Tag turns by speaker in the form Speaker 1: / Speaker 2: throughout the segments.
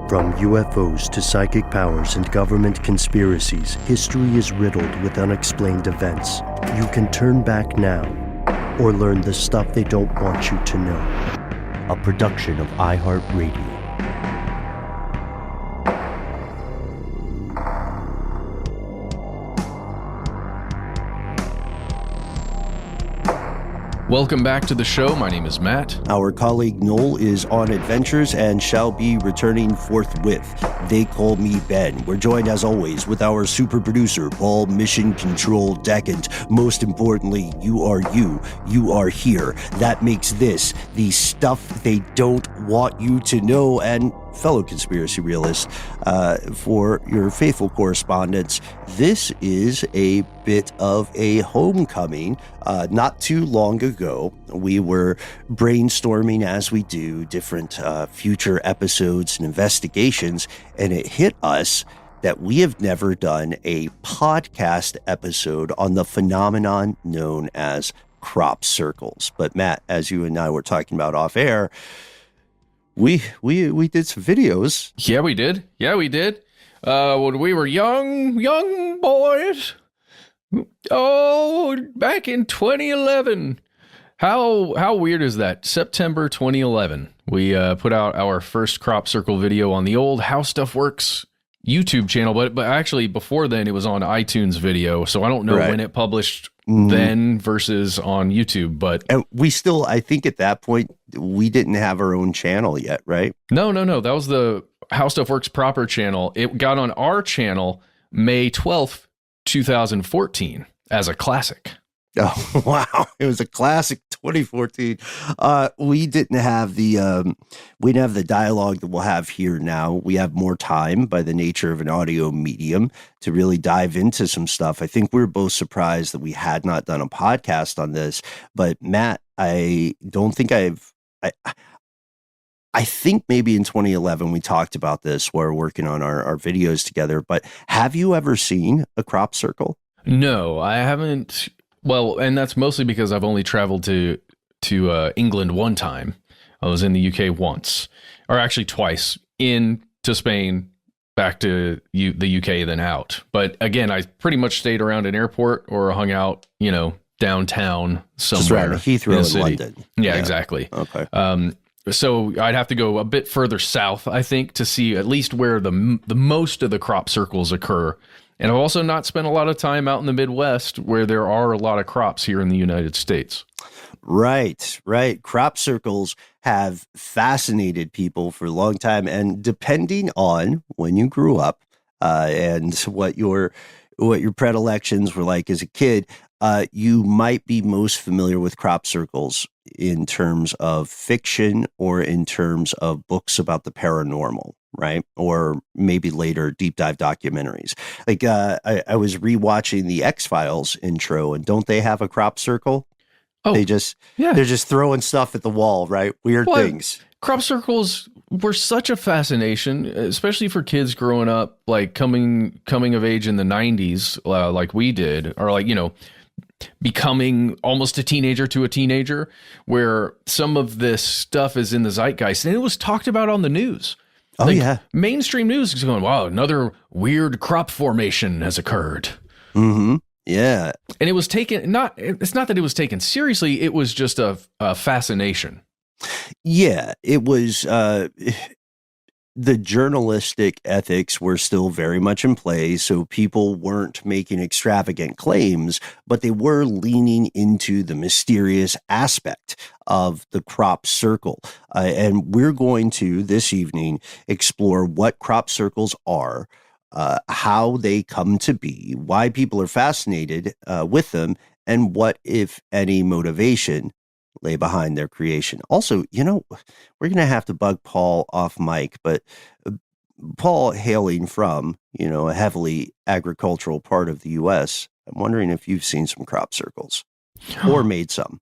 Speaker 1: From UFOs to psychic powers and government conspiracies, history is riddled with unexplained events. You can turn back now or learn the stuff they don't want you to know. A production of iHeartRadio.
Speaker 2: Welcome back to the show. My name is Matt.
Speaker 1: Our colleague Noel is on adventures and shall be returning forthwith. They call me Ben. We're joined as always with our super producer, Paul Mission Control Decant. Most importantly, you are here. That makes this the stuff they don't want you to know. And fellow conspiracy realists, for your faithful correspondence, this is a bit of a homecoming. Not too long ago, we were brainstorming, as we do, different future episodes and investigations, and it hit us that we have never done a podcast episode on the phenomenon known as crop circles. But Matt, as you and I were talking about off air, we did some videos.
Speaker 2: Yeah, we did. When we were young boys. Oh, back in 2011. How weird is that? September 2011. We put out our first crop circle video on the old How Stuff Works YouTube channel, but actually before then it was on iTunes video, so I don't know when it published then versus on YouTube. But
Speaker 1: and we still, I think at that point, we didn't have our own channel yet, right?
Speaker 2: No. That was the How Stuff Works proper channel. It got on our channel May 12th, 2014 as a classic.
Speaker 1: Oh, wow. It was a classic 2014. We didn't have the dialogue that we'll have here now. We have more time by the nature of an audio medium to really dive into some stuff. I think we were both surprised that we had not done a podcast on this. But Matt, I don't think I think maybe in 2011 we talked about this while we're working on our videos together. But have you ever seen a crop circle?
Speaker 2: No, I haven't. Well, and that's mostly because I've only traveled to England one time. I was in the UK once, or actually twice, to Spain, back to the UK, then out. But again, I pretty much stayed around an airport or hung out, downtown somewhere.
Speaker 1: Just around Heathrow in London.
Speaker 2: Yeah, exactly.
Speaker 1: Okay.
Speaker 2: So I'd have to go a bit further south, I think, to see at least where the most of the crop circles occur. And I've also not spent a lot of time out in the Midwest where there are a lot of crops here in the United States.
Speaker 1: Right. Crop circles have fascinated people for a long time. And depending on when you grew up and what your predilections were like as a kid, you might be most familiar with crop circles in terms of fiction or in terms of books about the paranormal, right? Or maybe later deep dive documentaries. Like I was rewatching the X-Files intro, and don't they have a crop circle? Oh, they're just throwing stuff at the wall, right? Weird things.
Speaker 2: Crop circles were such a fascination, especially for kids growing up, like coming of age in the 90s, like we did, or like, becoming almost a teenager, where some of this stuff is in the zeitgeist, and it was talked about on the news.
Speaker 1: Oh, yeah.
Speaker 2: Mainstream news is going, wow, another weird crop formation has occurred.
Speaker 1: Mm-hmm. Yeah.
Speaker 2: And it was it's not that it was taken seriously, it was just a fascination.
Speaker 1: Yeah, it was, the journalistic ethics were still very much in play, so people weren't making extravagant claims, but they were leaning into the mysterious aspect of the crop circle. And we're going to, this evening, explore what crop circles are, how they come to be, why people are fascinated with them, and what, if any, motivation lay behind their creation. Also, we're going to have to bug Paul off mic, but Paul, hailing from, a heavily agricultural part of the U.S., I'm wondering if you've seen some crop circles or made some.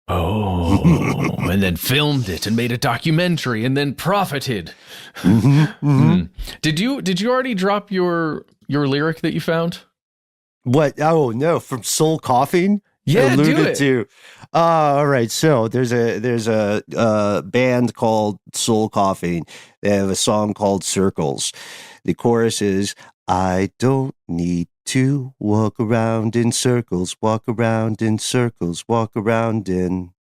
Speaker 2: Oh, and then filmed it and made a documentary and then profited. Did you already drop your lyric that you found?
Speaker 1: What? Oh, no, from Soul Coughing?
Speaker 2: Yeah, do
Speaker 1: alluded
Speaker 2: it.
Speaker 1: to. All right. So there's a band called Soul Coughing. They have a song called Circles. The chorus is, I don't need to walk around in circles, walk around in circles, walk around in.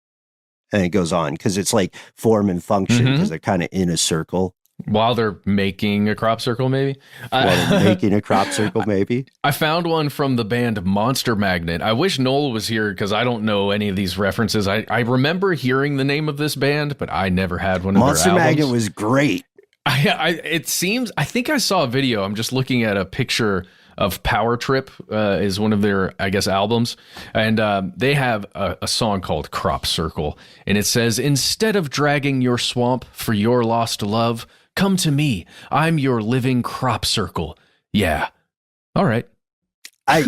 Speaker 1: And it goes on because it's like form and function because they're kind of in a circle.
Speaker 2: While they're making a crop circle, maybe?
Speaker 1: While they're making a crop circle, maybe.
Speaker 2: I found one from the band Monster Magnet. I wish Noel was here because I don't know any of these references. I remember hearing the name of this band, but I never had one of
Speaker 1: Monster
Speaker 2: their albums.
Speaker 1: Magnet was great.
Speaker 2: It seems, I think I saw a video. I'm just looking at a picture of Power Trip is one of their, I guess, albums. And they have a song called Crop Circle. And it says, instead of dragging your swamp for your lost love, come to me. I'm your living crop circle. Yeah. All right.
Speaker 1: I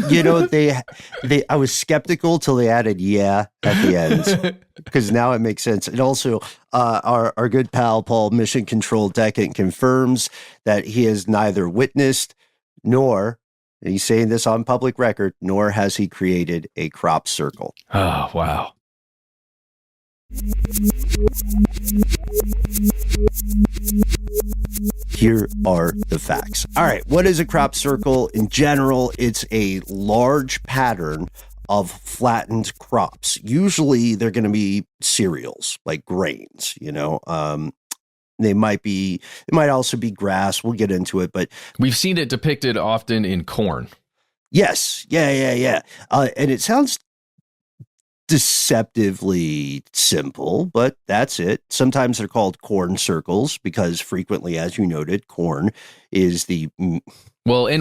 Speaker 1: was skeptical till they added "yeah" at the end because now it makes sense. And also, our good pal Paul, Mission Control Decant, confirms that he has neither witnessed nor, and he's saying this on public record, nor has he created a crop circle.
Speaker 2: Oh, wow.
Speaker 1: Here are the facts. All right. What is a crop circle? In general, it's a large pattern of flattened crops. Usually they're going to be cereals like grains, It might also be grass. We'll get into it, but
Speaker 2: we've seen it depicted often in corn.
Speaker 1: Yes. Yeah. And it sounds deceptively simple, but that's it. Sometimes they're called corn circles because frequently, as you noted, corn is and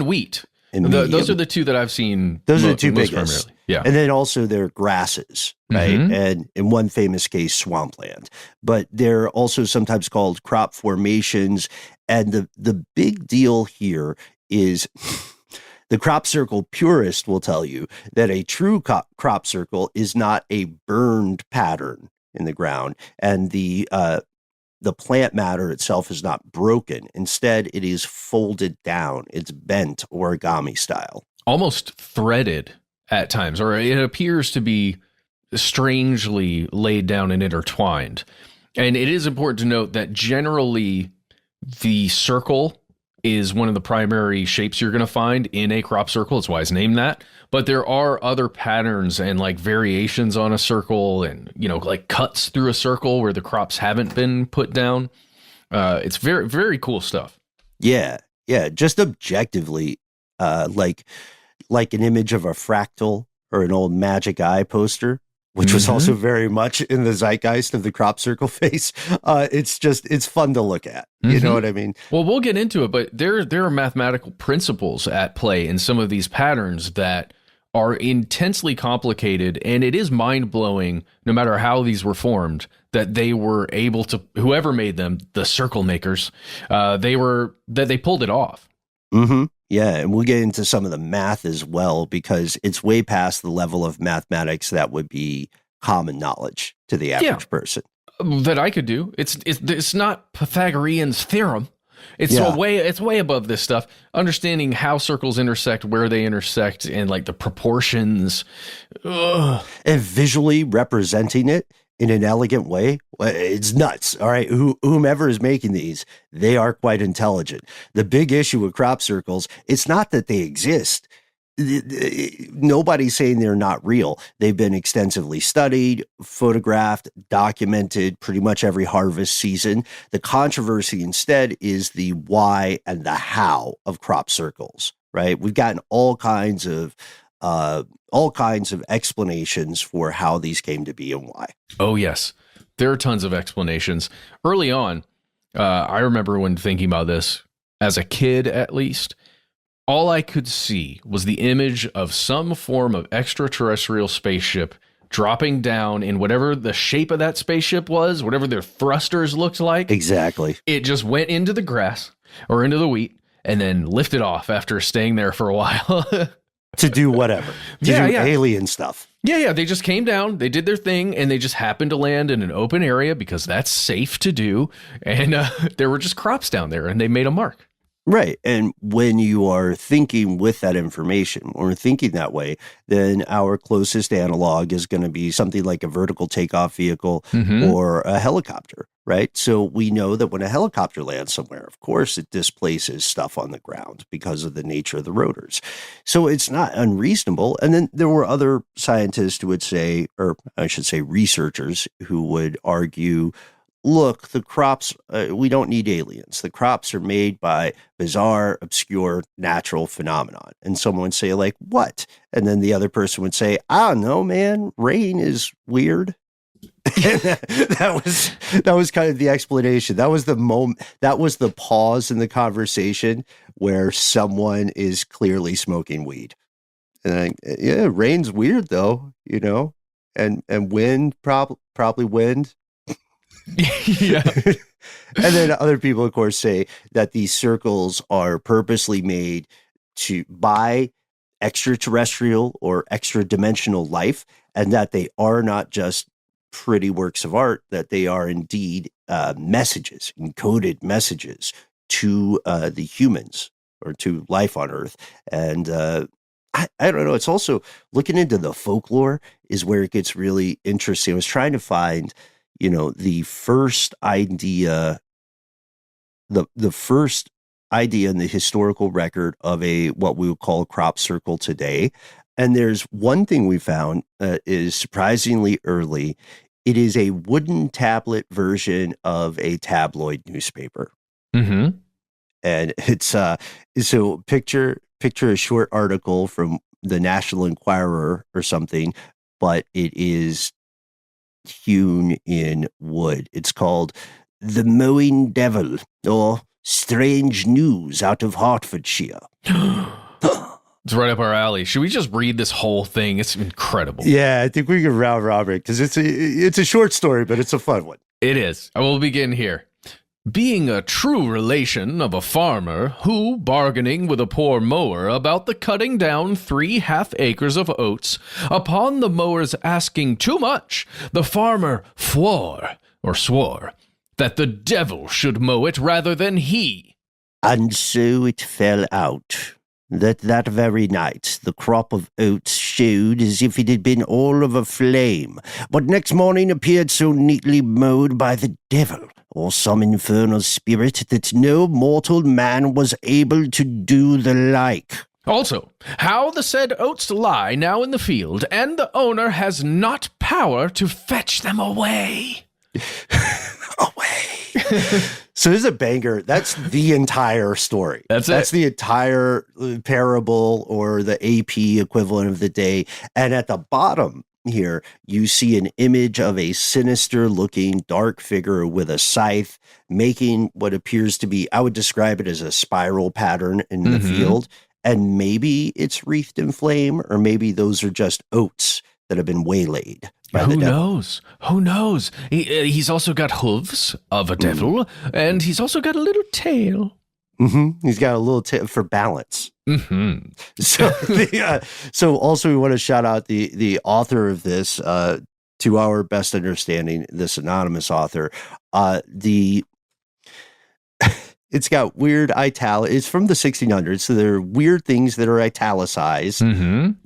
Speaker 2: wheat. Those are the two that I've seen.
Speaker 1: Those are the two biggest.
Speaker 2: Primarily. Yeah.
Speaker 1: And then also they're grasses, right?
Speaker 2: Mm-hmm.
Speaker 1: And in one famous case, swampland. But they're also sometimes called crop formations. And the big deal here is the crop circle purist will tell you that a true crop circle is not a burned pattern in the ground, and the plant matter itself is not broken. Instead, it is folded down. It's bent origami style. Almost
Speaker 2: threaded at times, or it appears to be strangely laid down and intertwined. And it is important to note that generally the circle is one of the primary shapes you're going to find in a crop circle. That's why it's named that. But there are other patterns and like variations on a circle and, like cuts through a circle where the crops haven't been put down. It's very, very cool stuff.
Speaker 1: Yeah. Just objectively, like an image of a fractal or an old Magic Eye poster, which was also very much in the zeitgeist of the crop circle phase. It's fun to look at. You know what I mean?
Speaker 2: Well, we'll get into it, but there are mathematical principles at play in some of these patterns that are intensely complicated, and it is mind-blowing, no matter how these were formed, that they were able to, whoever made them, the circle makers, they pulled it off.
Speaker 1: Mm-hmm. Yeah, and we'll get into some of the math as well, because it's way past the level of mathematics that would be common knowledge to the average person.
Speaker 2: That I could do. It's not Pythagorean's theorem. It's way above this stuff. Understanding how circles intersect, where they intersect, and like the proportions. Ugh.
Speaker 1: And visually representing it in an elegant way, it's nuts. All right, whomever is making these, they are quite intelligent. The big issue with crop circles, it's not that they exist. Nobody's saying they're not real. They've been extensively studied, photographed, documented pretty much every harvest season. The controversy instead is the why and the how of crop circles, right? We've gotten all kinds of explanations for how these came to be and why.
Speaker 2: Oh, yes. There are tons of explanations. Early on, I remember when thinking about this, as a kid at least, all I could see was the image of some form of extraterrestrial spaceship dropping down in whatever the shape of that spaceship was, whatever their thrusters looked like.
Speaker 1: Exactly.
Speaker 2: It just went into the grass or into the wheat and then lifted off after staying there for a while.
Speaker 1: To do whatever. To do alien stuff.
Speaker 2: Yeah. They just came down, they did their thing, and they just happened to land in an open area because that's safe to do. And there were just crops down there, and they made a mark.
Speaker 1: Right. And when you are thinking with that information, when we're thinking that way, then our closest analog is going to be something like a vertical takeoff vehicle or a helicopter, right? So we know that when a helicopter lands somewhere, of course, it displaces stuff on the ground because of the nature of the rotors. So it's not unreasonable. And then there were other scientists who would say, or I should say researchers who would argue, look, the crops, we don't need aliens. The crops are made by bizarre, obscure, natural phenomenon. And someone would say, like, what? And then the other person would say, I don't know, man, rain is weird. that was kind of the explanation. That was the moment, that was the pause in the conversation where someone is clearly smoking weed. And yeah, rain's weird though, and wind, probably wind.
Speaker 2: Yeah.
Speaker 1: And then other people, of course, say that these circles are purposely made by extraterrestrial or extra dimensional life, and that they are not just pretty works of art, that they are indeed messages, encoded messages to the humans or to life on Earth. And I don't know. It's also looking into the folklore is where it gets really interesting. I was trying to find the first idea, the first idea in the historical record of what we would call a crop circle today. And there's one thing we found is surprisingly early. It is a wooden tablet version of a tabloid newspaper.
Speaker 2: Mm-hmm.
Speaker 1: And it's so picture a short article from the National Enquirer or something, but it is hewn in wood. It's called The Mowing Devil, or Strange News Out of Hertfordshire.
Speaker 2: It's right up our alley. Should we just read this whole thing? It's incredible.
Speaker 1: Yeah, I think we can round robin because it's a short story, but it's a fun one.
Speaker 2: It is. I will begin here. Being a true relation of a farmer who, bargaining with a poor mower about the cutting down 3.5 acres of oats, upon the mower's asking too much, the farmer swore that the devil should mow it rather than he.
Speaker 1: And so it fell out that very night the crop of oats showed as if it had been all of a flame, but next morning appeared so neatly mowed by the devil, or some infernal spirit, that no mortal man was able to do the like.
Speaker 2: Also, how the said oats lie now in the field, and the owner has not power to fetch them away.
Speaker 1: So this is a banger. That's the entire story. That's the entire parable or the AP equivalent of the day. And at the bottom here, you see an image of a sinister looking dark figure with a scythe making what appears to be, I would describe it as a spiral pattern in the field. And maybe it's wreathed in flame, or maybe those are just oats that have been waylaid.
Speaker 2: Who knows? Who knows? He's also got hooves of a devil, and he's also got a little tail.
Speaker 1: Mm-hmm. He's got a little tail for balance.
Speaker 2: Mm-hmm.
Speaker 1: So also we want to shout out the author of this, to our best understanding, this anonymous author. It's got weird it's from the 1600s, so there are weird things that are italicized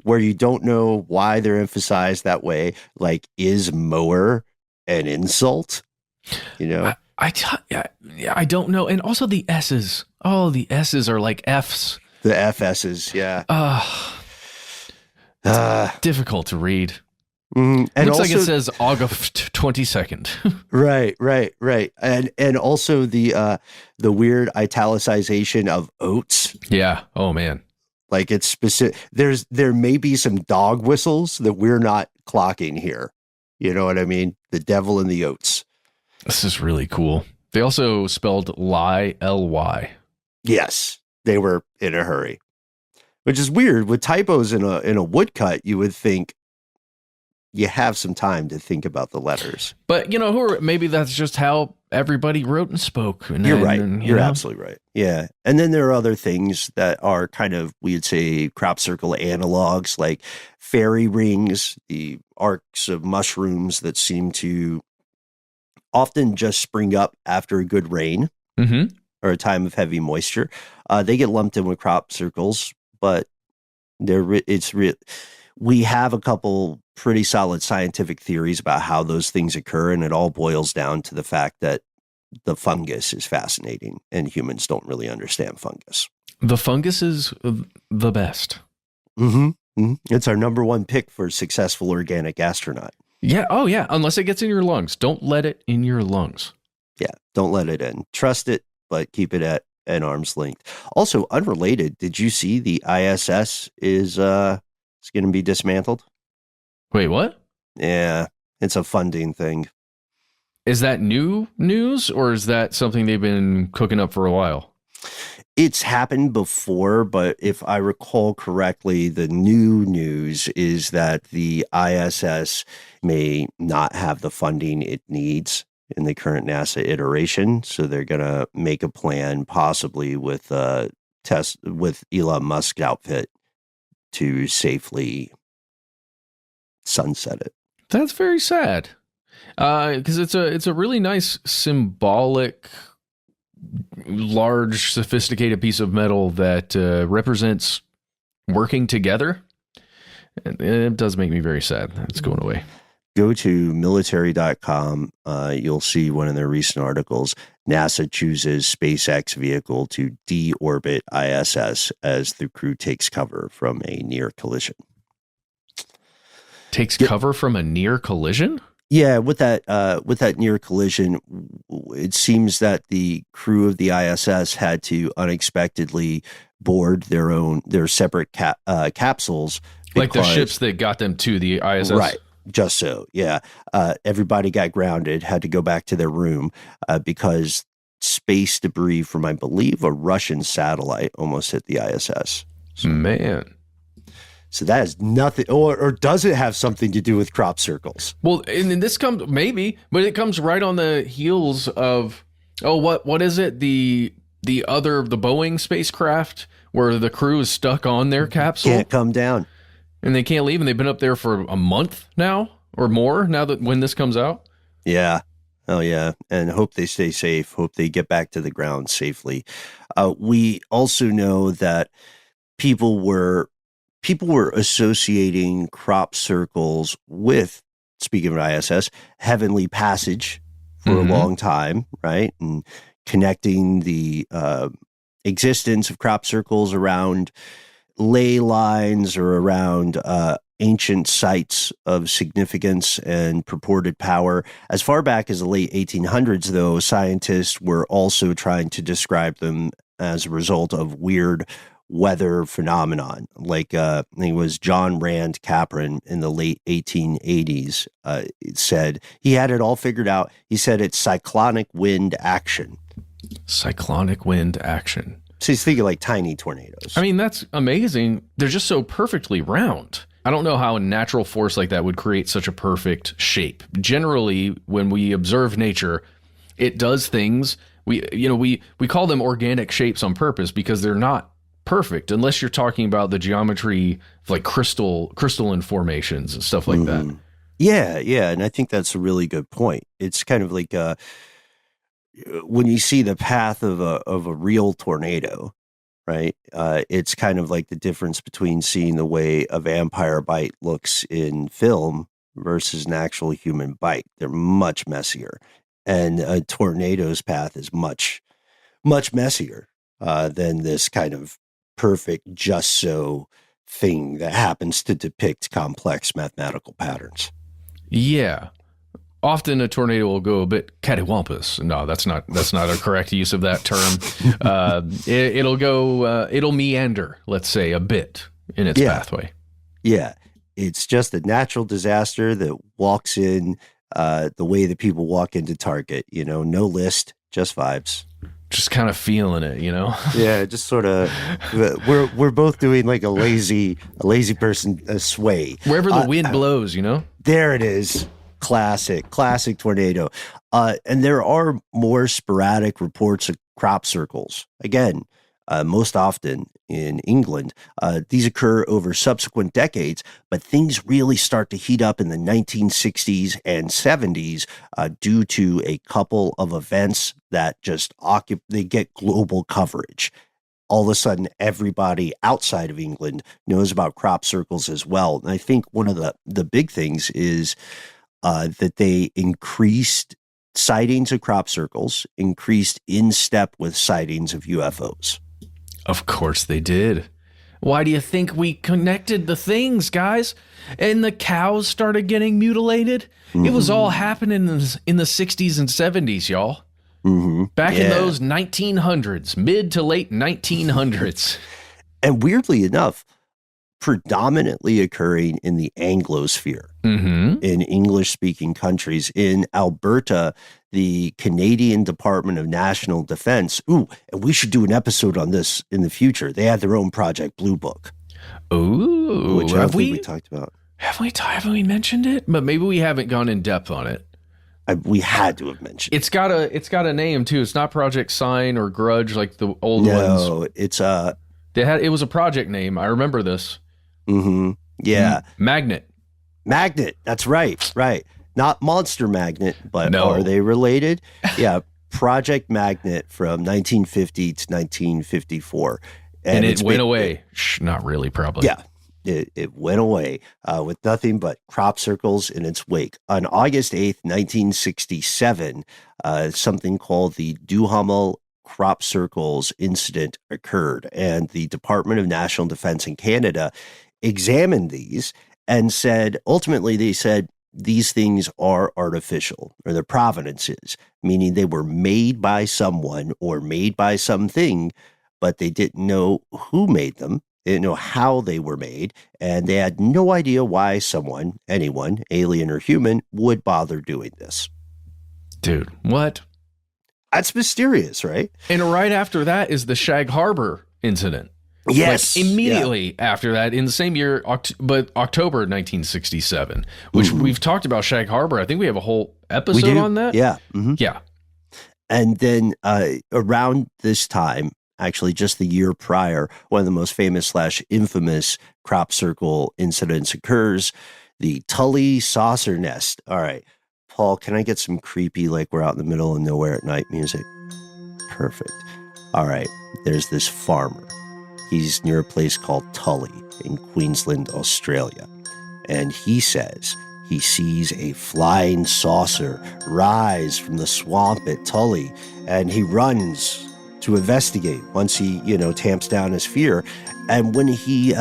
Speaker 1: where you don't know why they're emphasized that way. Like, is mower an insult?
Speaker 2: I don't know. And also the S's. Oh, the S's are like F's.
Speaker 1: The FS's, yeah.
Speaker 2: Difficult to read.
Speaker 1: And
Speaker 2: looks
Speaker 1: also,
Speaker 2: like it says August 22nd.
Speaker 1: Right. And also the weird italicization of oats.
Speaker 2: Yeah. Oh man.
Speaker 1: Like it's specific. There may be some dog whistles that we're not clocking here. You know what I mean? The devil and the oats.
Speaker 2: This is really cool. They also spelled lie, L-Y.
Speaker 1: Yes, they were in a hurry, which is weird. With typos in a woodcut, you would think you have some time to think about the letters.
Speaker 2: But maybe that's just how everybody wrote and spoke.
Speaker 1: You're right. You're absolutely right. Yeah. And then there are other things that are kind of, we'd say, crop circle analogs, like fairy rings, the arcs of mushrooms that seem to often just spring up after a good rain.
Speaker 2: Mm-hmm.
Speaker 1: or a time of heavy moisture. They get lumped in with crop circles, but we have a couple pretty solid scientific theories about how those things occur, and it all boils down to the fact that the fungus is fascinating, and humans don't really understand fungus.
Speaker 2: The fungus is the best.
Speaker 1: Mm-hmm. Mm-hmm. It's our number one pick for successful organic astronaut.
Speaker 2: Yeah. Oh, yeah. Unless it gets in your lungs. Don't let it in your lungs.
Speaker 1: Yeah. Don't let it in. Trust it, but keep it at an arm's length. Also, unrelated, did you see the ISS is going to be dismantled?
Speaker 2: Wait, what?
Speaker 1: Yeah. It's a funding thing.
Speaker 2: Is that new news, or is that something they've been cooking up for a while?
Speaker 1: It's happened before, but if I recall correctly, the new news is that the ISS may not have the funding it needs in the current NASA iteration. So they're going to make a plan, possibly with with Elon Musk's outfit, to safely sunset it.
Speaker 2: That's very sad. Because it's a really nice symbolic, large, sophisticated piece of metal that represents working together. It does make me very sad that it's going away.
Speaker 1: Go to military.com. You'll see one of their recent articles. NASA chooses SpaceX vehicle to deorbit ISS as the crew takes cover from a near collision.
Speaker 2: Takes cover from a near collision?
Speaker 1: Yeah, with that near collision, it seems that the crew of the ISS had to unexpectedly board their separate capsules,
Speaker 2: like the ships that got them to the ISS.
Speaker 1: Right. Just so, yeah. Everybody got grounded, had to go back to their room because space debris from, I believe, a Russian satellite almost hit the ISS.
Speaker 2: Man.
Speaker 1: So that is nothing, or does it have something to do with crop circles?
Speaker 2: Well, and this comes, maybe, but it comes right on the heels of, what is it? The Boeing spacecraft where the crew is stuck on their capsule.
Speaker 1: Can't come down.
Speaker 2: And they can't leave, and they've been up there for a month now or more now that when this comes out.
Speaker 1: Yeah. Oh, yeah. And hope they stay safe. Hope they get back to the ground safely. We also know that people were associating crop circles with, speaking of ISS, heavenly passage for a long time, right? And connecting the existence of crop circles around ley lines or around ancient sites of significance and purported power. As far back as the late 1800s, though, scientists were also trying to describe them as a result of weird weather phenomenon. Like I think it was John Rand Capron in the late 1880s said he had it all figured out. He said it's cyclonic wind action.
Speaker 2: Cyclonic wind action.
Speaker 1: So he's thinking like tiny tornadoes.
Speaker 2: I mean, that's amazing. They're just so perfectly round. I don't know how a natural force like that would create such a perfect shape. Generally, when we observe nature, it does things. We call them organic shapes on purpose because they're not perfect unless you're talking about the geometry of like crystalline formations and stuff like that.
Speaker 1: Yeah, and I think that's a really good point. It's kind of like when you see the path of a real tornado, right? It's kind of like the difference between seeing the way a vampire bite looks in film versus an actual human bite. They're much messier, and a tornado's path is much, much messier than this kind of perfect just so thing that happens to depict complex mathematical patterns.
Speaker 2: Yeah. Often a tornado will go a bit cattywampus. No, that's not a correct use of that term. It'll meander, let's say, a bit in its pathway. Yeah.
Speaker 1: It's just a natural disaster that walks in the way that people walk into Target, no list, just vibes.
Speaker 2: Just kind of feeling it,
Speaker 1: Yeah, just sort of. We're both doing like a lazy person sway
Speaker 2: wherever the wind blows.
Speaker 1: There it is, classic tornado. And there are more sporadic reports of crop circles. Again, most often in England. These occur over subsequent decades, but things really start to heat up in the 1960s and 70s due to a couple of events that just they get global coverage. All of a sudden, everybody outside of England knows about crop circles as well. And I think one of the big things is that they increased sightings of crop circles, increased in step with sightings of UFOs.
Speaker 2: Of course they did. Why do you think we connected the things, guys? And the cows started getting mutilated? It was all happening in the 60s and 70s, y'all. Back in those 1900s, mid to late 1900s.
Speaker 1: And weirdly enough, predominantly occurring in the Anglosphere, in English-speaking countries. In Alberta, the Canadian Department of National Defense, and we should do an episode on this in the future. They had their own Project Blue Book.
Speaker 2: Ooh,
Speaker 1: which I think we talked about.
Speaker 2: Haven't we mentioned it? But maybe we haven't gone in depth on it.
Speaker 1: We had to have mentioned it.
Speaker 2: It's got a name too. It's not Project Sign or Grudge like the old ones.
Speaker 1: No, it's
Speaker 2: it was a project name. I remember this.
Speaker 1: Yeah.
Speaker 2: Magnet.
Speaker 1: That's right. Not Monster Magnet, but are they related? Yeah. Project Magnet from 1950 to 1954.
Speaker 2: And it went away. Not really, probably.
Speaker 1: Yeah. It went away with nothing but crop circles in its wake. On August 8th, 1967, something called the Duhamel crop circles incident occurred, and the Department of National Defense in Canada examined these and ultimately they said these things are artificial, or their provenance is, meaning they were made by someone or made by something, but they didn't know who made them. They didn't know how they were made, and they had no idea why anyone, alien or human, would bother doing this.
Speaker 2: Dude, what?
Speaker 1: That's mysterious, right?
Speaker 2: And right after that is the Shag Harbor incident.
Speaker 1: Yes.
Speaker 2: Immediately after that, in the same year, but October 1967, which we've talked about Shag Harbor. I think we have a whole episode on that.
Speaker 1: Yeah.
Speaker 2: Yeah.
Speaker 1: And then around this time, actually just the year prior, one of the most famous / infamous crop circle incidents occurs, the Tully saucer nest. All right, Paul, can I get some creepy, like we're out in the middle of nowhere at night music? Perfect. All right, there's this farmer. He's near a place called Tully in Queensland, Australia. And he says he sees a flying saucer rise from the swamp at Tully, and he runs to investigate once he, tamps down his fear. And when he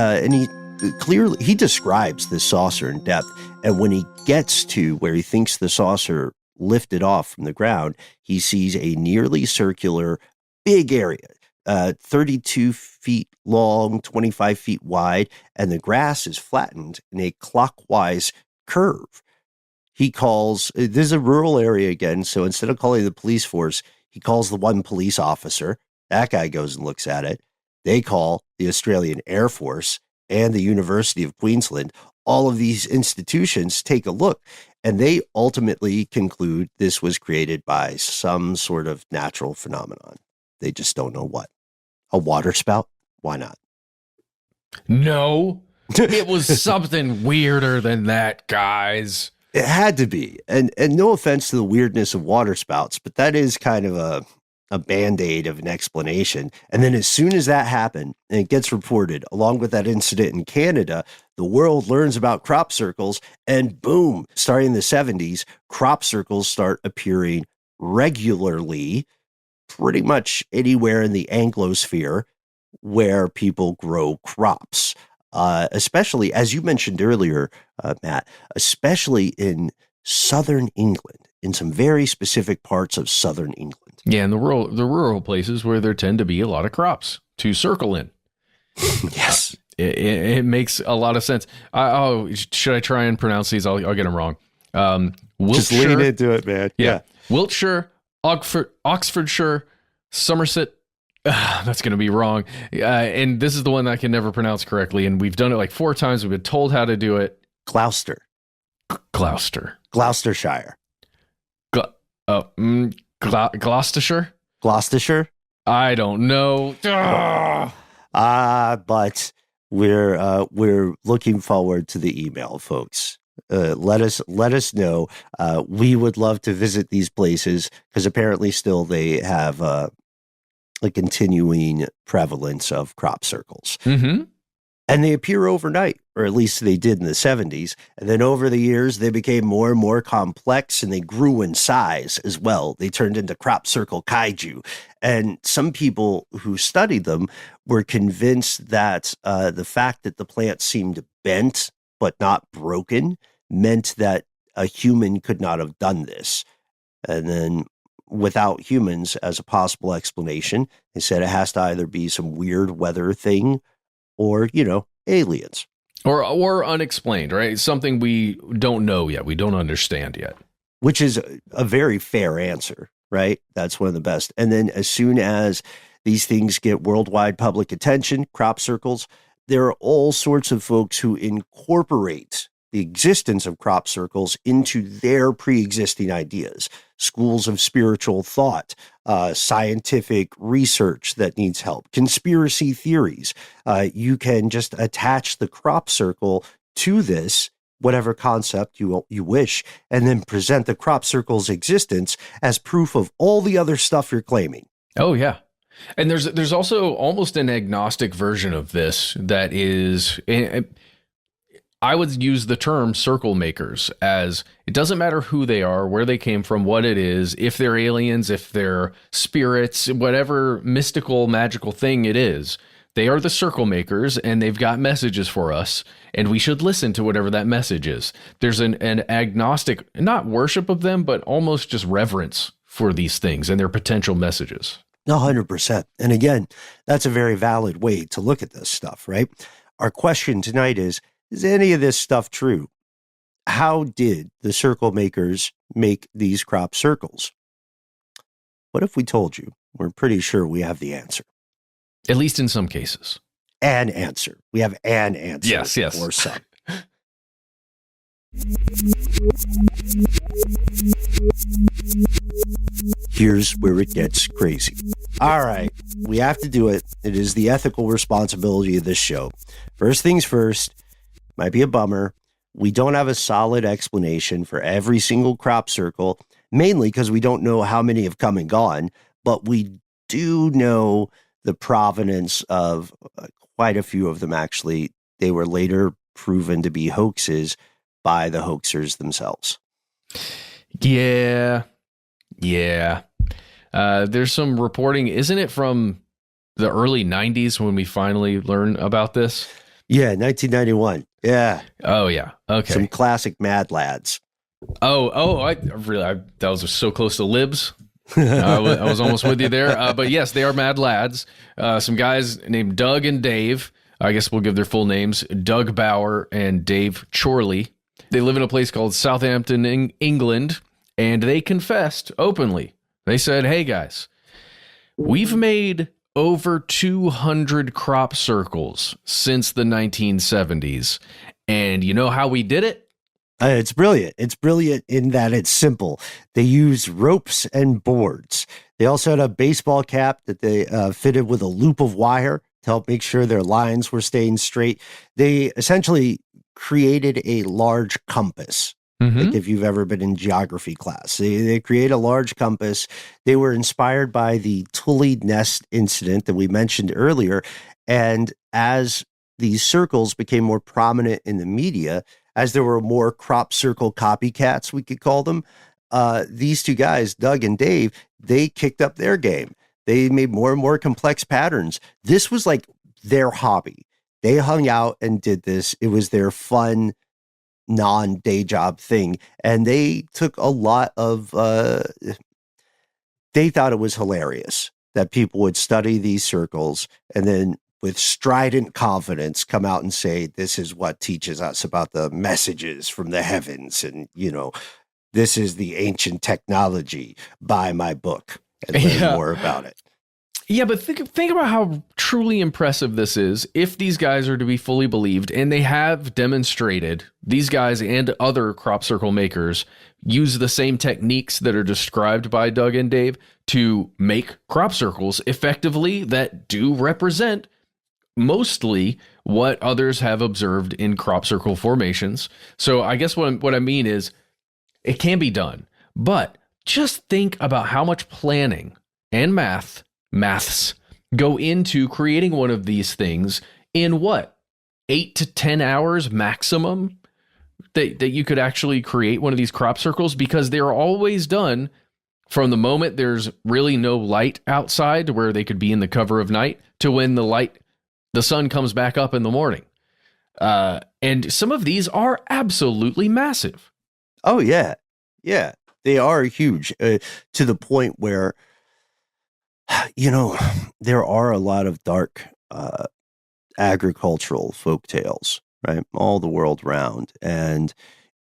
Speaker 1: describes this saucer in depth. And when he gets to where he thinks the saucer lifted off from the ground, he sees a nearly circular, big area, 32 feet long, 25 feet wide, and the grass is flattened in a clockwise curve. He calls, this is a rural area again, so instead of calling the police force, he calls the one police officer. That guy goes and looks at it. They call the Australian Air Force and the University of Queensland. All of these institutions take a look, and they ultimately conclude this was created by some sort of natural phenomenon. They just don't know what. A water spout? Why not?
Speaker 2: No, it was something weirder than that, guys.
Speaker 1: It had to be. And no offense to the weirdness of water spouts, but that is kind of a Band-Aid of an explanation. And then as soon as that happened, and it gets reported, along with that incident in Canada, the world learns about crop circles, and boom, starting in the 70s, crop circles start appearing regularly, pretty much anywhere in the Anglosphere where people grow crops. Especially, as you mentioned earlier, Matt, especially in southern England, in some very specific parts of southern England.
Speaker 2: Yeah, in the rural places where there tend to be a lot of crops to circle in.
Speaker 1: Yes.
Speaker 2: It makes a lot of sense. Should I try and pronounce these? I'll get them wrong. Wiltshire,
Speaker 1: just lean into it, man.
Speaker 2: Yeah. Wiltshire, Oxfordshire, Somerset. That's going to be wrong. And this is the one that I can never pronounce correctly. And we've done it like 4 times. We've been told how to do it.
Speaker 1: Gloucestershire.
Speaker 2: Gloucestershire.
Speaker 1: Gloucestershire?
Speaker 2: I don't know.
Speaker 1: But we're looking forward to the email, folks. Let us know. We would love to visit these places because apparently still they have a continuing prevalence of crop circles.
Speaker 2: Mm-hmm.
Speaker 1: And they appear overnight, or at least they did in the 70s. And then over the years, they became more and more complex and they grew in size as well. They turned into crop circle kaiju. And some people who studied them were convinced that the fact that the plant seemed bent but not broken meant that a human could not have done this. And then without humans as a possible explanation, they said it has to either be some weird weather thing or, aliens.
Speaker 2: Or unexplained, right? Something we don't know yet. We don't understand yet.
Speaker 1: Which is a very fair answer, right? That's one of the best. And then as soon as these things get worldwide public attention, crop circles, there are all sorts of folks who incorporate the existence of crop circles into their pre-existing ideas. Schools of spiritual thought, scientific research that needs help, conspiracy theories. You can just attach the crop circle to this, whatever concept you wish, and then present the crop circle's existence as proof of all the other stuff you're claiming.
Speaker 2: Oh, yeah. And there's also almost an agnostic version of this that is... I would use the term circle makers as it doesn't matter who they are, where they came from, what it is, if they're aliens, if they're spirits, whatever mystical, magical thing it is, they are the circle makers and they've got messages for us and we should listen to whatever that message is. There's an agnostic, not worship of them, but almost just reverence for these things and their potential messages.
Speaker 1: 100%. And again, that's a very valid way to look at this stuff, right? Our question tonight is any of this stuff true? How did the circle makers make these crop circles? What if we told you? We're pretty sure we have the answer.
Speaker 2: At least in some cases.
Speaker 1: An answer. We have an answer.
Speaker 2: Yes.
Speaker 1: Or some. Here's where it gets crazy. All right, we have to do it. It is the ethical responsibility of this show. First things first, might be a bummer. We don't have a solid explanation for every single crop circle, mainly because we don't know how many have come and gone, but we do know the provenance of quite a few of them, actually. They were later proven to be hoaxes by the hoaxers themselves.
Speaker 2: Yeah. There's some reporting, isn't it from the early 90s when we finally learned about this?
Speaker 1: Yeah, 1991. Yeah.
Speaker 2: Oh, yeah. Okay.
Speaker 1: Some classic Mad Lads.
Speaker 2: That was so close to libs. I was almost with you there. But yes, they are Mad Lads. Some guys named Doug and Dave. I guess we'll give their full names. Doug Bauer and Dave Chorley. They live in a place called Southampton, England, and they confessed openly. They said, hey, guys, we've made over 200 crop circles since the 1970s. And you know how we did it?
Speaker 1: It's brilliant. It's brilliant in that it's simple. They use ropes and boards. They also had a baseball cap that they fitted with a loop of wire to help make sure their lines were staying straight. They essentially created a large compass. Like if you've ever been in geography class, they create a large compass. They were inspired by the Tully Nest incident that we mentioned earlier. And as these circles became more prominent in the media, as there were more crop circle copycats, we could call them, these two guys, Doug and Dave, they kicked up their game. They made more and more complex patterns. This was like their hobby. They hung out and did this. It was their fun, non-day job thing. And they took a lot of, they thought it was hilarious that people would study these circles and then with strident confidence come out and say, this is what teaches us about the messages from the heavens. And, this is the ancient technology. Buy my book and learn more about it.
Speaker 2: Yeah, but think about how truly impressive this is, if these guys are to be fully believed, and they have demonstrated, these guys and other crop circle makers use the same techniques that are described by Doug and Dave to make crop circles effectively that do represent mostly what others have observed in crop circle formations. So I guess what I mean is it can be done, but just think about how much planning and maths go into creating one of these things in 8 to 10 hours maximum that you could actually create one of these crop circles, because they're always done from the moment there's really no light outside, where they could be in the cover of night, to when the sun comes back up in the morning. And some of these are absolutely massive.
Speaker 1: Oh, yeah. Yeah, they are huge, to the point where, there are a lot of dark agricultural folk tales, right? All the world round. And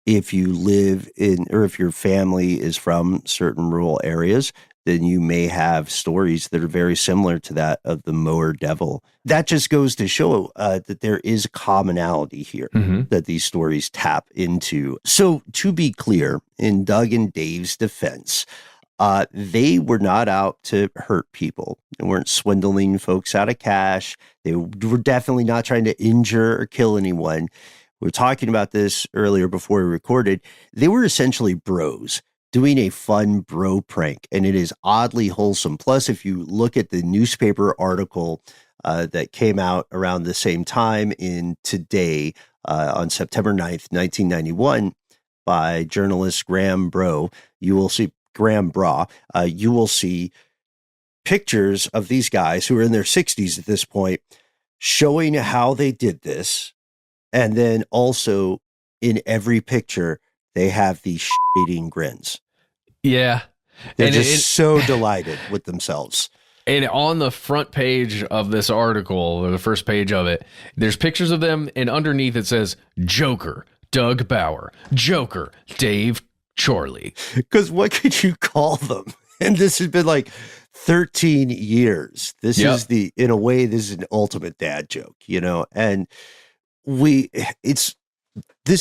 Speaker 1: if you live in, or if your family is from certain rural areas, then you may have stories that are very similar to that of the mower devil. That just goes to show that there is a commonality here that these stories tap into. So to be clear, in Doug and Dave's defense, they were not out to hurt people. They weren't swindling folks out of cash. They were definitely not trying to injure or kill anyone. We were talking about this earlier before we recorded. They were essentially bros doing a fun bro prank, and it is oddly wholesome. Plus, if you look at the newspaper article that came out around the same time in Today on September 9th, 1991, by journalist Graham Bro, you will see you will see pictures of these guys who are in their 60s at this point, showing how they did this. And then also in every picture, they have these shit-eating grins.
Speaker 2: Yeah.
Speaker 1: They're just so delighted with themselves.
Speaker 2: And on the front page of this article, or the first page of it, there's pictures of them, and underneath it says, Joker, Doug Bauer, Joker, Dave Chorley. Because
Speaker 1: what could you call them? And this has been like 13 years. This is in a way, this is an ultimate dad joke, and this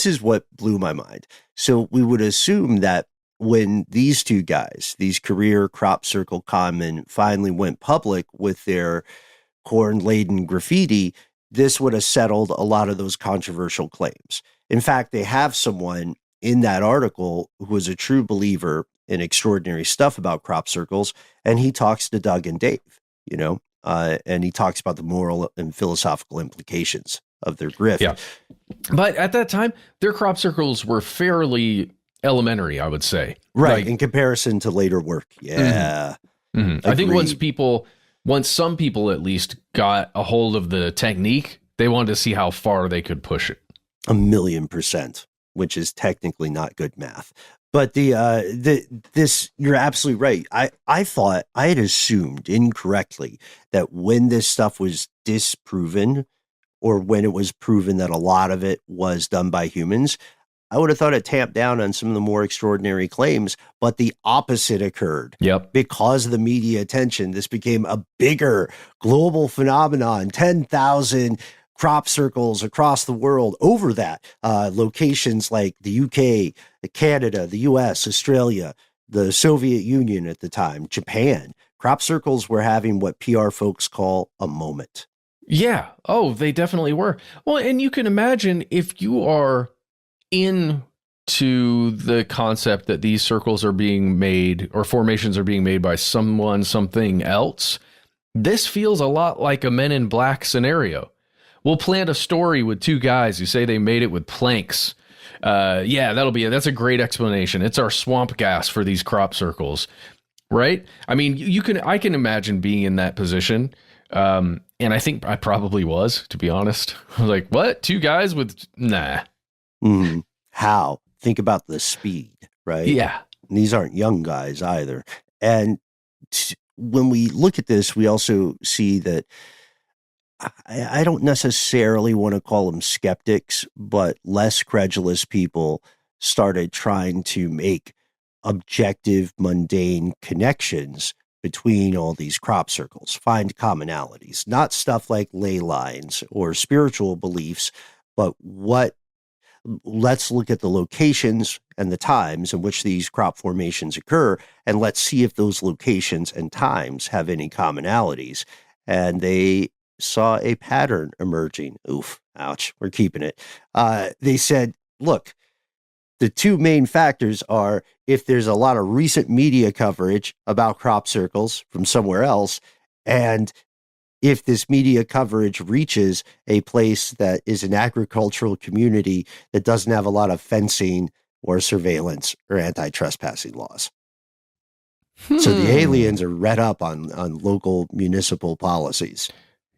Speaker 1: is what blew my mind. So we would assume that when these two guys, these career crop circle conmen, finally went public with their corn-laden graffiti, this would have settled a lot of those controversial claims. In fact, they have someone in that article who was a true believer in extraordinary stuff about crop circles, and he talks to Doug and Dave, and he talks about the moral and philosophical implications of their grift.
Speaker 2: Yeah. But at that time, their crop circles were fairly elementary, I would say.
Speaker 1: Right, in comparison to later work. Yeah.
Speaker 2: Mm-hmm. I think once some people at least got a hold of the technique, they wanted to see how far they could push it.
Speaker 1: 1,000,000%, which is technically not good math. But this, you're absolutely right. I thought, I had assumed incorrectly that when this stuff was disproven, or when it was proven that a lot of it was done by humans, I would have thought it tamped down on some of the more extraordinary claims, but the opposite occurred.
Speaker 2: Yep.
Speaker 1: Because of the media attention, this became a bigger global phenomenon. 10,000 crop circles across the world over that. Locations like the UK, Canada, the US, Australia, the Soviet Union at the time, Japan. Crop circles were having what PR folks call a moment.
Speaker 2: Yeah. Oh, they definitely were. Well, and you can imagine if you are into the concept that these circles are being made, or formations are being made by something else, this feels a lot like a Men in Black scenario. We'll plant a story with two guys who say they made it with planks. That's a great explanation. It's our swamp gas for these crop circles, right? I mean, I can imagine being in that position. And I think I probably was, to be honest. I was like, what? Two guys with, nah.
Speaker 1: How? Think about the speed, right?
Speaker 2: Yeah.
Speaker 1: And these aren't young guys either. And when we look at this, we also see that I don't necessarily want to call them skeptics, but less credulous people started trying to make objective, mundane connections between all these crop circles, find commonalities, not stuff like ley lines or spiritual beliefs, but let's look at the locations and the times in which these crop formations occur, and let's see if those locations and times have any commonalities. And they saw a pattern emerging. Oof, ouch, we're keeping it. They said, look, the two main factors are if there's a lot of recent media coverage about crop circles from somewhere else, and if this media coverage reaches a place that is an agricultural community that doesn't have a lot of fencing or surveillance or anti-trespassing laws. So the aliens are read up on local municipal policies.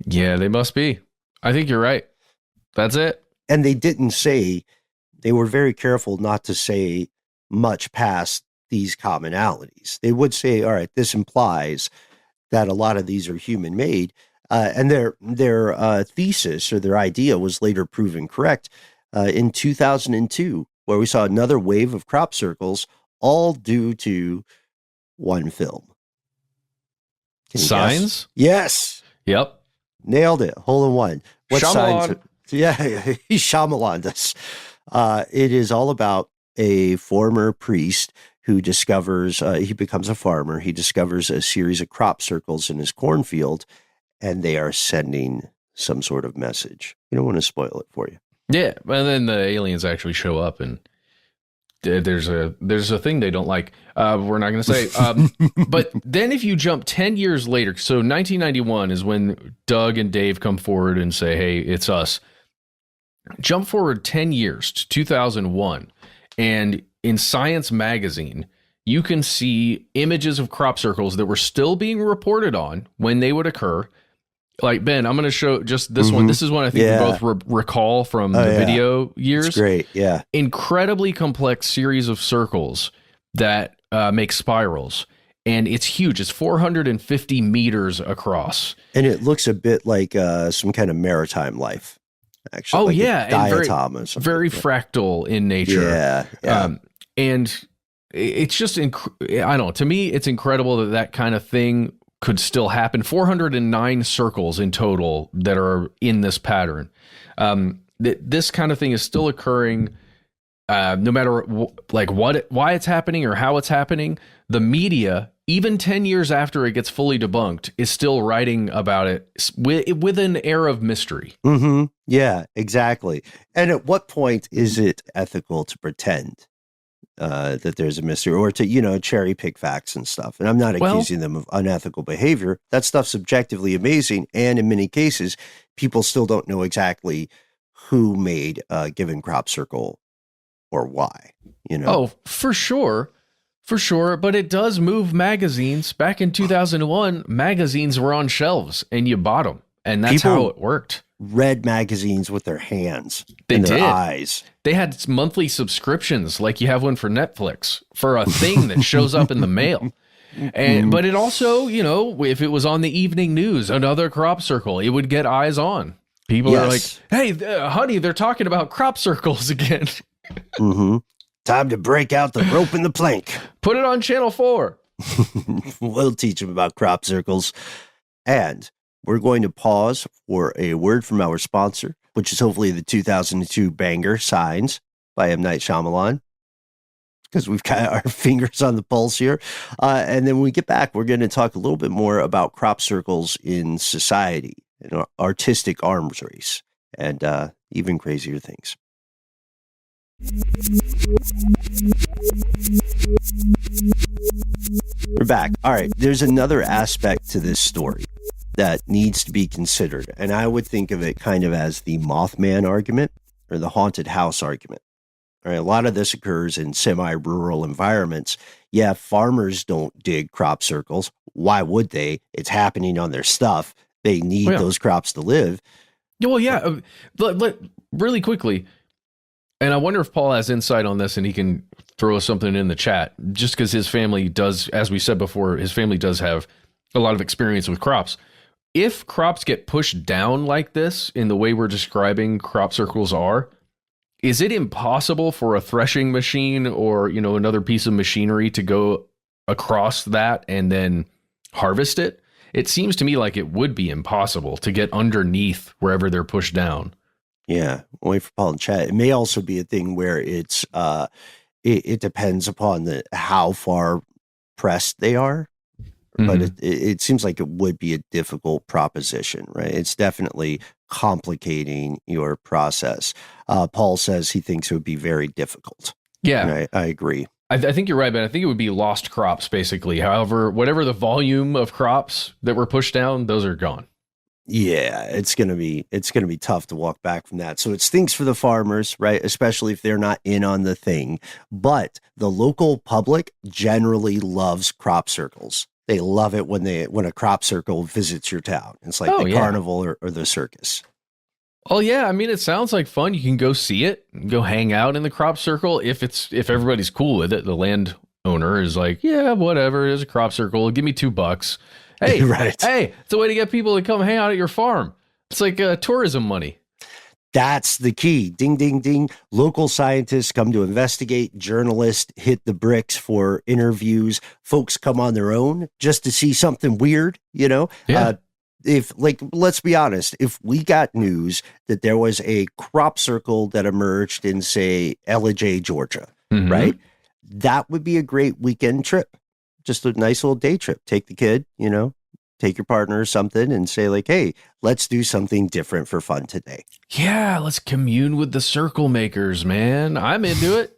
Speaker 2: Yeah, they must be. I think you're right. That's it.
Speaker 1: And they were very careful not to say much past these commonalities. They would say, all right, this implies that a lot of these are human made. And their thesis or their idea was later proven correct in 2002, where we saw another wave of crop circles, all due to one film.
Speaker 2: Signs?
Speaker 1: Yes.
Speaker 2: Yep.
Speaker 1: Nailed it. Hole in one. What
Speaker 2: Shyamalan.
Speaker 1: signs? Yeah, he Shyamalan us. It is all about a former priest who discovers, he becomes a farmer. He discovers a series of crop circles in his cornfield, and they are sending some sort of message. You don't want to spoil it for you.
Speaker 2: Yeah, and then the aliens actually show up, and there's a thing they don't like. We're not going to say. But then if you jump 10 years later, so 1991 is when Doug and Dave come forward and say, hey, it's us. Jump forward 10 years to 2001, and in Science magazine, you can see images of crop circles that were still being reported on when they would occur. Like, Ben, I'm going to show just this one. This is one I think we both recall from the video years.
Speaker 1: It's great, yeah.
Speaker 2: Incredibly complex series of circles that make spirals. And it's huge. It's 450 meters across.
Speaker 1: And it looks a bit like some kind of maritime life, actually.
Speaker 2: Oh,
Speaker 1: like
Speaker 2: yeah.
Speaker 1: diatom
Speaker 2: And very fractal in nature.
Speaker 1: Yeah.
Speaker 2: And it's just, I don't know, to me, it's incredible that kind of thing could still happen. 409 circles in total that are in this pattern. This kind of thing is still occurring, no matter why it's happening or how it's happening. The media, even 10 years after it gets fully debunked, is still writing about it with an air of mystery.
Speaker 1: Mm-hmm. Yeah, exactly. And at what point is it ethical to pretend that there's a mystery, or to, cherry pick facts and stuff? And I'm not accusing them of unethical behavior. That stuff's objectively amazing. And in many cases, people still don't know exactly who made a given crop circle or why,
Speaker 2: Oh, for sure. For sure. But it does move magazines. Back in 2001, magazines were on shelves and you bought them. And that's how it worked.
Speaker 1: Read magazines with their hands
Speaker 2: and
Speaker 1: their eyes.
Speaker 2: They had monthly subscriptions like you have one for Netflix for a thing that shows up in the mail. But it also, if it was on the evening news, another crop circle, it would get eyes on. People are like, hey, honey, they're talking about crop circles again.
Speaker 1: Time to break out the rope and the plank.
Speaker 2: Put it on Channel 4.
Speaker 1: We'll teach them about crop circles. And we're going to pause for a word from our sponsor, which is hopefully the 2002 banger Signs by M. Night Shyamalan, because we've got our fingers on the pulse here. And then when we get back, we're going to talk a little bit more about crop circles in society, and artistic arms race, and even crazier things. We're back. All right. There's another aspect to this story that needs to be considered. And I would think of it kind of as the Mothman argument or the haunted house argument. All right. A lot of this occurs in semi-rural environments. Yeah, farmers don't dig crop circles. Why would they? It's happening on their stuff. They need those crops to live.
Speaker 2: Well, yeah. Really quickly, and I wonder if Paul has insight on this and he can throw something in the chat, just because his family does, as we said before, his family does have a lot of experience with crops. If crops get pushed down like this in the way we're describing crop circles are, is it impossible for a threshing machine or, another piece of machinery to go across that and then harvest it, it seems to me like it would be impossible to get underneath wherever they're pushed down.
Speaker 1: Yeah, wait for Paul in chat. It may also be a thing where it's it depends upon how far pressed they are, but it seems like it would be a difficult proposition, right? It's definitely complicating your process. Paul says he thinks it would be very difficult.
Speaker 2: Yeah,
Speaker 1: and I agree.
Speaker 2: I think you're right, but I think it would be lost crops, basically. However, whatever the volume of crops that were pushed down, those are gone.
Speaker 1: Yeah, it's gonna be tough to walk back from that. So it stinks for the farmers, right? Especially if they're not in on the thing. But the local public generally loves crop circles. They love it when a crop circle visits your town. It's like carnival or the circus.
Speaker 2: Oh yeah, I mean, it sounds like fun. You can go see it, go hang out in the crop circle if everybody's cool with it. The landowner is like, yeah, whatever. There's a crop circle. Give me $2. Hey,
Speaker 1: right.
Speaker 2: Hey, it's a way to get people to come hang out at your farm. It's like tourism money.
Speaker 1: That's the key. Ding, ding, ding. Local scientists come to investigate. Journalists hit the bricks for interviews. Folks come on their own just to see something weird, you know?
Speaker 2: Yeah.
Speaker 1: Let's be honest, if we got news that there was a crop circle that emerged in, say, Ellijay, Georgia, right? That would be a great weekend trip. Just a nice little day trip. Take the kid, you know, take your partner or something and say like, hey, let's do something different for fun today.
Speaker 2: Yeah, let's commune with the circle makers, man. I'm into it.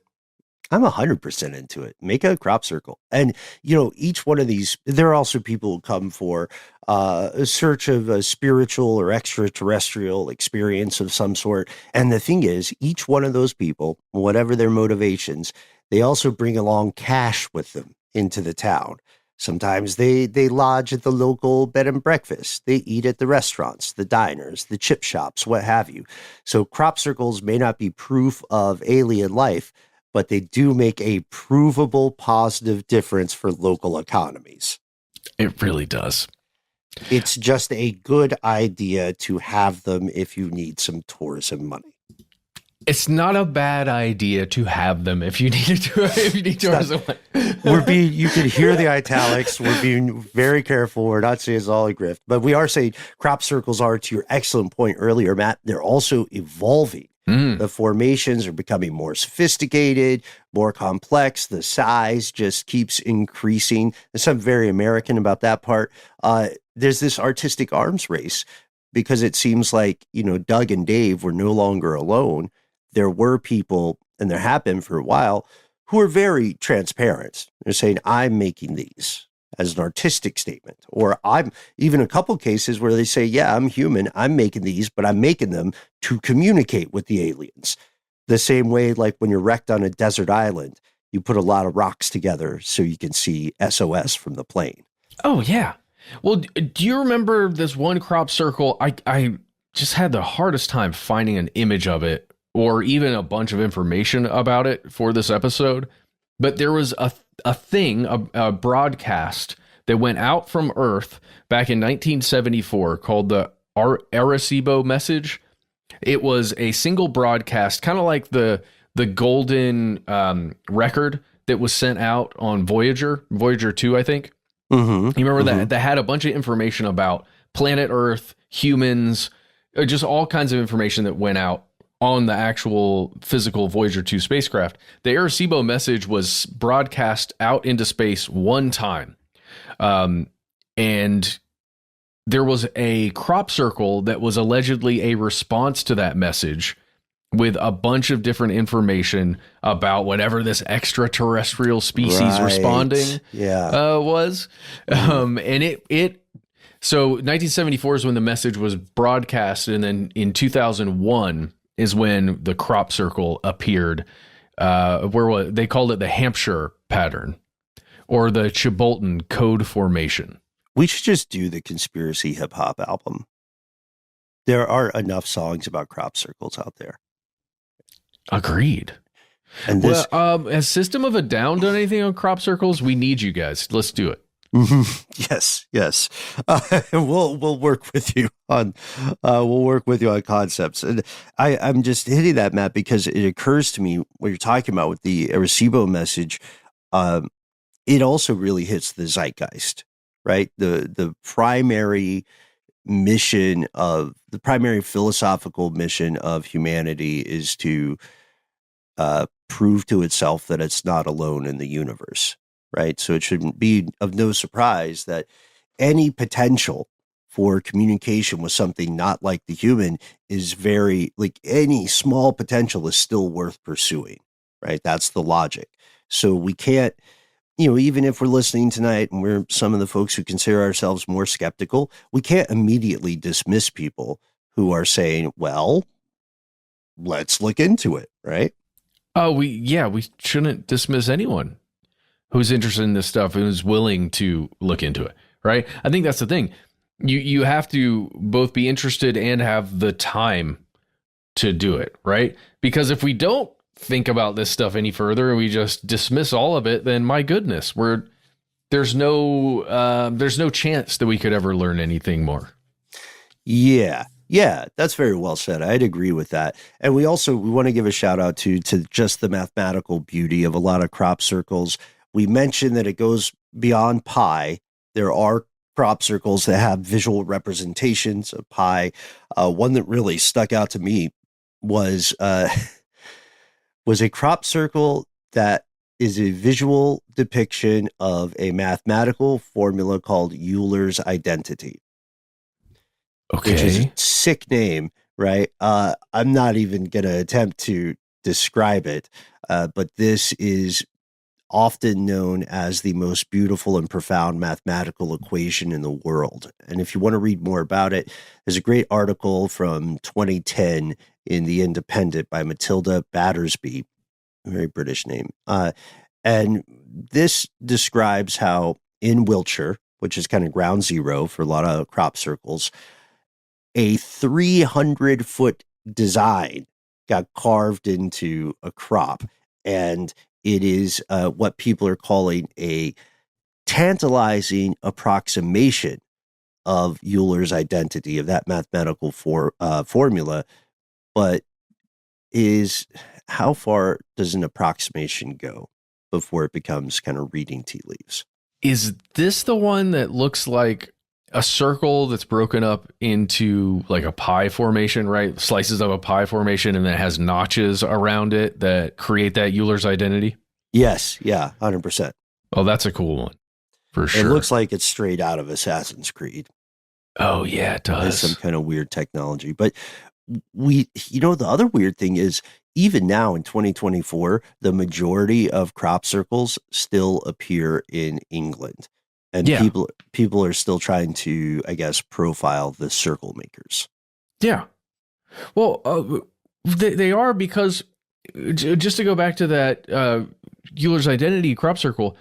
Speaker 1: I'm 100% into it. Make a crop circle. And, you know, each one of these, there are also people who come for a search of a spiritual or extraterrestrial experience of some sort. And the thing is, each one of those people, whatever their motivations, they also bring along cash with them into the town. Sometimes they lodge at the local bed and breakfast. They eat at the restaurants, the diners, the chip shops, what have you. So crop circles may not be proof of alien life, but they do make a provable positive difference for local economies.
Speaker 2: It really does.
Speaker 1: It's just a good idea to have them if you need some tourism money.
Speaker 2: It's not a bad idea to have them if you need tourism money.
Speaker 1: You can hear the italics. We're being very careful. We're not saying it's all a grift, but we are saying crop circles are, to your excellent point earlier, Matt, they're also evolving. The formations are becoming more sophisticated, more complex. The size just keeps increasing. There's something very American about that part. There's this artistic arms race because it seems like, you know, Doug and Dave were no longer alone. There were people, and there have been for a while, who are very transparent. They're saying, I'm making these as an artistic statement. Or I'm even a couple cases where they say, yeah, I'm human. I'm making these, but I'm making them to communicate with the aliens. The same way, like when you're wrecked on a desert island, you put a lot of rocks together so you can see SOS from the plane.
Speaker 2: Oh, yeah. Well, do you remember this one crop circle? I just had the hardest time finding an image of it or even a bunch of information about it for this episode. But there was a broadcast that went out from Earth back in 1974 called the Arecibo message. It was a single broadcast, kind of like the golden record that was sent out on Voyager 2, I think. You remember that had a bunch of information about planet Earth, humans, just all kinds of information that went out on the actual physical Voyager 2 spacecraft. The Arecibo message was broadcast out into space one time. And there was a crop circle that was allegedly a response to that message with a bunch of different information about whatever this extraterrestrial species responding was. And so 1974 is when the message was broadcast. And then in 2001 is when the crop circle appeared, they called it the Hampshire pattern or the Chibolton code formation.
Speaker 1: We should just do the conspiracy hip hop album. There are enough songs about crop circles out there.
Speaker 2: Agreed.
Speaker 1: And this,
Speaker 2: has System of a Down done anything on crop circles? We need you guys. Let's do it.
Speaker 1: Yes. We'll work with you on concepts. And I'm just hitting that, Matt, because it occurs to me what you're talking about with the Arecibo message. It also really hits the zeitgeist, right? The primary philosophical mission of humanity is to prove to itself that it's not alone in the universe, right? So it shouldn't be of no surprise that any potential for communication with something not like the human is any small potential is still worth pursuing, right? That's the logic. So we can't, even if we're listening tonight and we're some of the folks who consider ourselves more skeptical, we can't immediately dismiss people who are saying, well, let's look into it, right?
Speaker 2: Oh, we shouldn't dismiss anyone who's interested in this stuff and who's willing to look into it, right? I think that's the thing. You have to both be interested and have the time to do it, right? Because if we don't think about this stuff any further, we just dismiss all of it, then my goodness, there's no chance that we could ever learn anything more.
Speaker 1: Yeah, that's very well said. I'd agree with that. And we want to give a shout out to just the mathematical beauty of a lot of crop circles. We mentioned that it goes beyond pi. There are crop circles that have visual representations of pi. One that really stuck out to me was a crop circle that is a visual depiction of a mathematical formula called Euler's identity.
Speaker 2: Okay.
Speaker 1: Which is a sick name, right? I'm not even going to attempt to describe it, but this is often known as the most beautiful and profound mathematical equation in the world. And if you want to read more about it, there's a great article from 2010 in The Independent by Matilda Battersby, a very British name. And this describes how in Wiltshire, which is kind of ground zero for a lot of crop circles, a 300-foot design got carved into a crop, and it is what people are calling a tantalizing approximation of Euler's identity, of that mathematical formula. But how far does an approximation go before it becomes kind of reading tea leaves?
Speaker 2: Is this the one that looks like a circle that's broken up into like a pie formation, right? Slices of a pie formation, and that has notches around it that create that Euler's identity?
Speaker 1: Yes. Yeah. 100%.
Speaker 2: Oh, that's a cool one for sure.
Speaker 1: It looks like it's straight out of Assassin's Creed.
Speaker 2: Oh yeah, it does.
Speaker 1: It's some kind of weird technology. But the other weird thing is, even now in 2024, the majority of crop circles still appear in England. And people are still trying to, I guess, profile the circle makers.
Speaker 2: Yeah. Well, they are, because just to go back to that Euler's identity crop circle,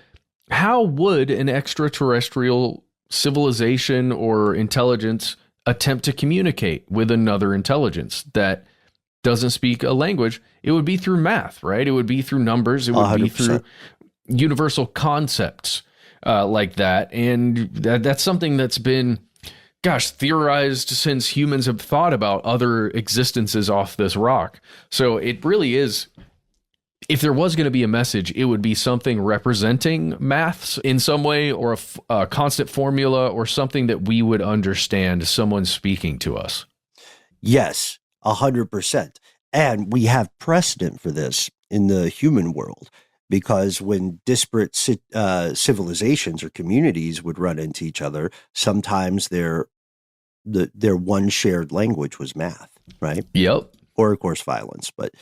Speaker 2: how would an extraterrestrial civilization or intelligence attempt to communicate with another intelligence that doesn't speak a language? It would be through math, right? It would be through numbers. It would 100%. Be through universal concepts. Like that. And that's something that's been, theorized since humans have thought about other existences off this rock. So it really is, if there was going to be a message, it would be something representing maths in some way, or a constant formula, or something that we would understand, someone speaking to us.
Speaker 1: Yes, 100%. And we have precedent for this in the human world. Because when disparate civilizations or communities would run into each other, sometimes their one shared language was math, right?
Speaker 2: Yep.
Speaker 1: Or, of course, violence. But,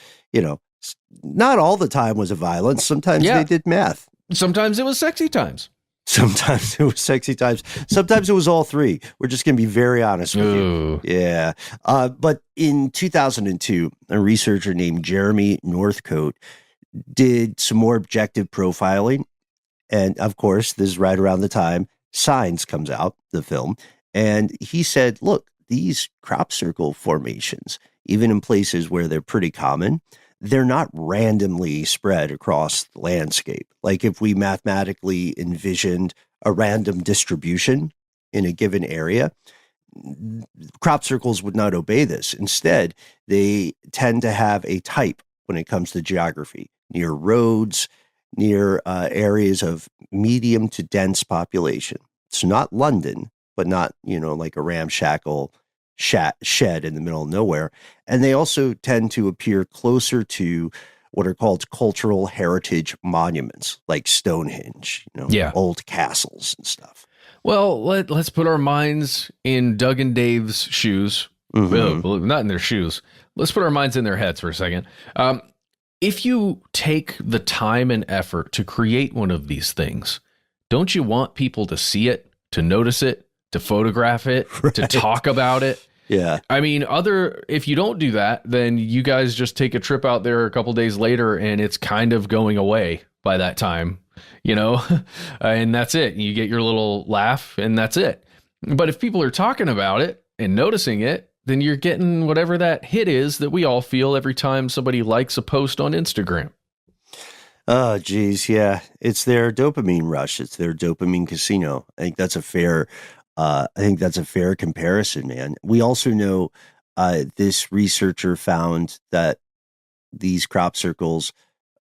Speaker 1: not all the time was it violence. Sometimes they did math.
Speaker 2: Sometimes it was sexy times.
Speaker 1: Sometimes it was sexy times. Sometimes it was all three. We're just going to be very honest with you. Yeah. But in 2002, a researcher named Jeremy Northcote did some more objective profiling. And of course, this is right around the time Signs comes out, the film. And he said, look, these crop circle formations, even in places where they're pretty common, they're not randomly spread across the landscape. Like if we mathematically envisioned a random distribution in a given area, crop circles would not obey this. Instead, they tend to have a type when it comes to geography. Near roads, near areas of medium to dense population. So not London, but not, like a ramshackle shed in the middle of nowhere. And they also tend to appear closer to what are called cultural heritage monuments, like Stonehenge, old castles and stuff.
Speaker 2: Well, let's put our minds in Doug and Dave's shoes.
Speaker 1: Mm-hmm.
Speaker 2: Well, not in their shoes. Let's put our minds in their heads for a second. If you take the time and effort to create one of these things, don't you want people to see it, to notice it, to photograph it, right, to talk about it?
Speaker 1: Yeah.
Speaker 2: I mean, if you don't do that, then you guys just take a trip out there a couple days later and it's kind of going away by that time, and that's it. You get your little laugh and that's it. But if people are talking about it and noticing it, then you're getting whatever that hit is that we all feel every time somebody likes a post on Instagram.
Speaker 1: Oh, geez. Yeah. It's their dopamine rush. It's their dopamine casino. I think that's a fair comparison, man. We also know this researcher found that these crop circles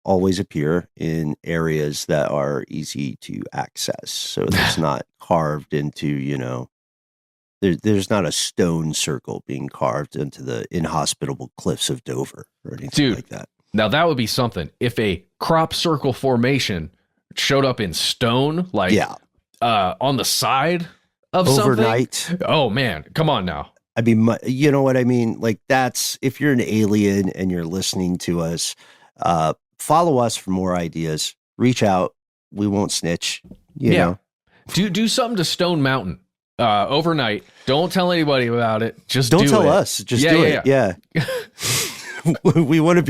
Speaker 1: always appear in areas that are easy to access. So it's not carved into, there's not a stone circle being carved into the inhospitable cliffs of Dover or anything like that.
Speaker 2: Now that would be something. If a crop circle formation showed up in stone, on the side of
Speaker 1: overnight.
Speaker 2: Something. Oh man, come on now.
Speaker 1: I mean, you know what I mean? Like that's, if you're an alien and you're listening to us, follow us for more ideas. Reach out. We won't snitch. You know.
Speaker 2: Do something to Stone Mountain overnight. Don't tell anybody about it. Just
Speaker 1: don't
Speaker 2: do
Speaker 1: tell
Speaker 2: it.
Speaker 1: us. Just do it. Yeah. We want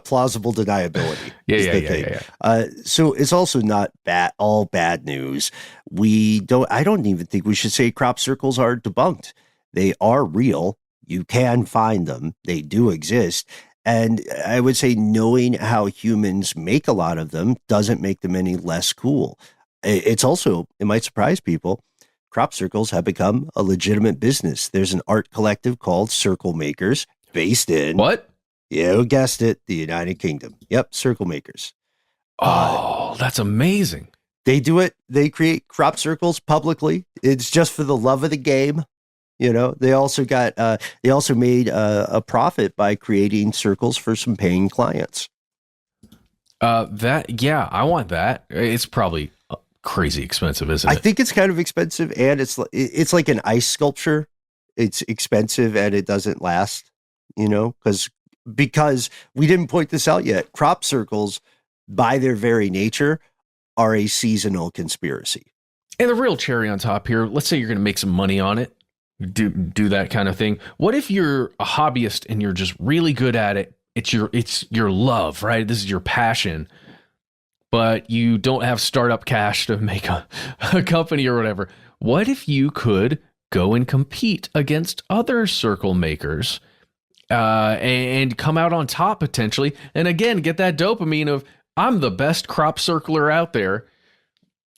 Speaker 1: plausible deniability.
Speaker 2: Yeah.
Speaker 1: So it's also not all bad news. I don't even think we should say crop circles are debunked. They are real. You can find them. They do exist. And I would say knowing how humans make a lot of them doesn't make them any less cool. It's also, it might surprise people, crop circles have become a legitimate business. There's an art collective called Circle Makers based in...
Speaker 2: What?
Speaker 1: You guessed it, the United Kingdom. Yep, Circle Makers.
Speaker 2: Oh, that's amazing.
Speaker 1: They do it. They create crop circles publicly. It's just for the love of the game. They also made a profit by creating circles for some paying clients.
Speaker 2: I want that. It's probably crazy expensive, isn't it?
Speaker 1: I think it's kind of expensive, and it's like an ice sculpture. It's expensive and it doesn't last, because we didn't point this out yet. Crop circles, by their very nature, are a seasonal conspiracy. And
Speaker 2: the real cherry on top here, let's say you're going to make some money on it. Do that kind of thing. What if you're a hobbyist and you're just really good at it? It's your love, right? This is your passion, but you don't have startup cash to make a company or whatever. What if you could go and compete against other circle makers and come out on top potentially? And again, get that dopamine of, I'm the best crop circler out there.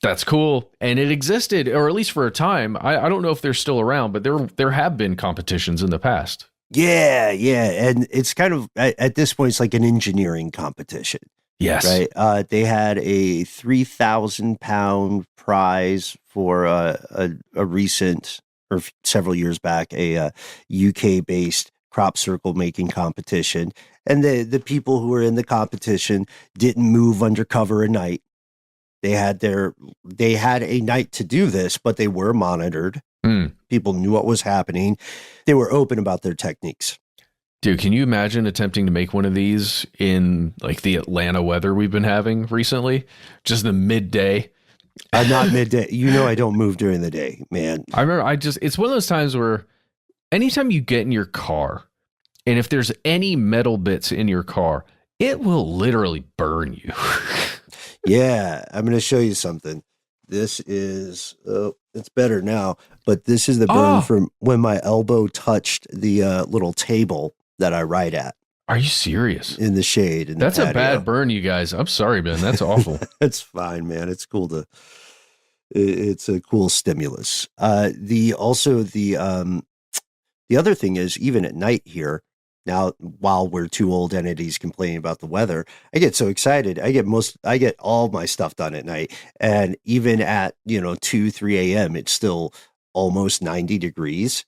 Speaker 2: That's cool. And it existed, or at least for a time. I don't know if they're still around, but there have been competitions in the past.
Speaker 1: Yeah. And it's kind of, at this point, it's like an engineering competition.
Speaker 2: Yes.
Speaker 1: Right. They had a 3,000 pound prize for a recent, or several years back, a UK based crop circle making competition. And the people who were in the competition didn't move undercover at night. They had a night to do this, but they were monitored. People knew what was happening. They were open about their techniques.
Speaker 2: Dude, can you imagine attempting to make one of these in like the Atlanta weather we've been having recently? Just the midday.
Speaker 1: Not midday. I don't move during the day, man.
Speaker 2: I remember it's one of those times where anytime you get in your car and if there's any metal bits in your car, it will literally burn you.
Speaker 1: Yeah, I'm going to show you something. This is, it's better now, but this is the burn from when my elbow touched the little table that I write at.
Speaker 2: Are you serious?
Speaker 1: In the shade.
Speaker 2: That's a bad burn, you guys. I'm sorry, man. That's awful.
Speaker 1: It's fine, man. It's cool it's a cool stimulus. The other thing is, even at night here, Now, while we're two old entities complaining about the weather, I get so excited. I get all my stuff done at night. And even at, 2, 3 a.m., it's still almost 90 degrees.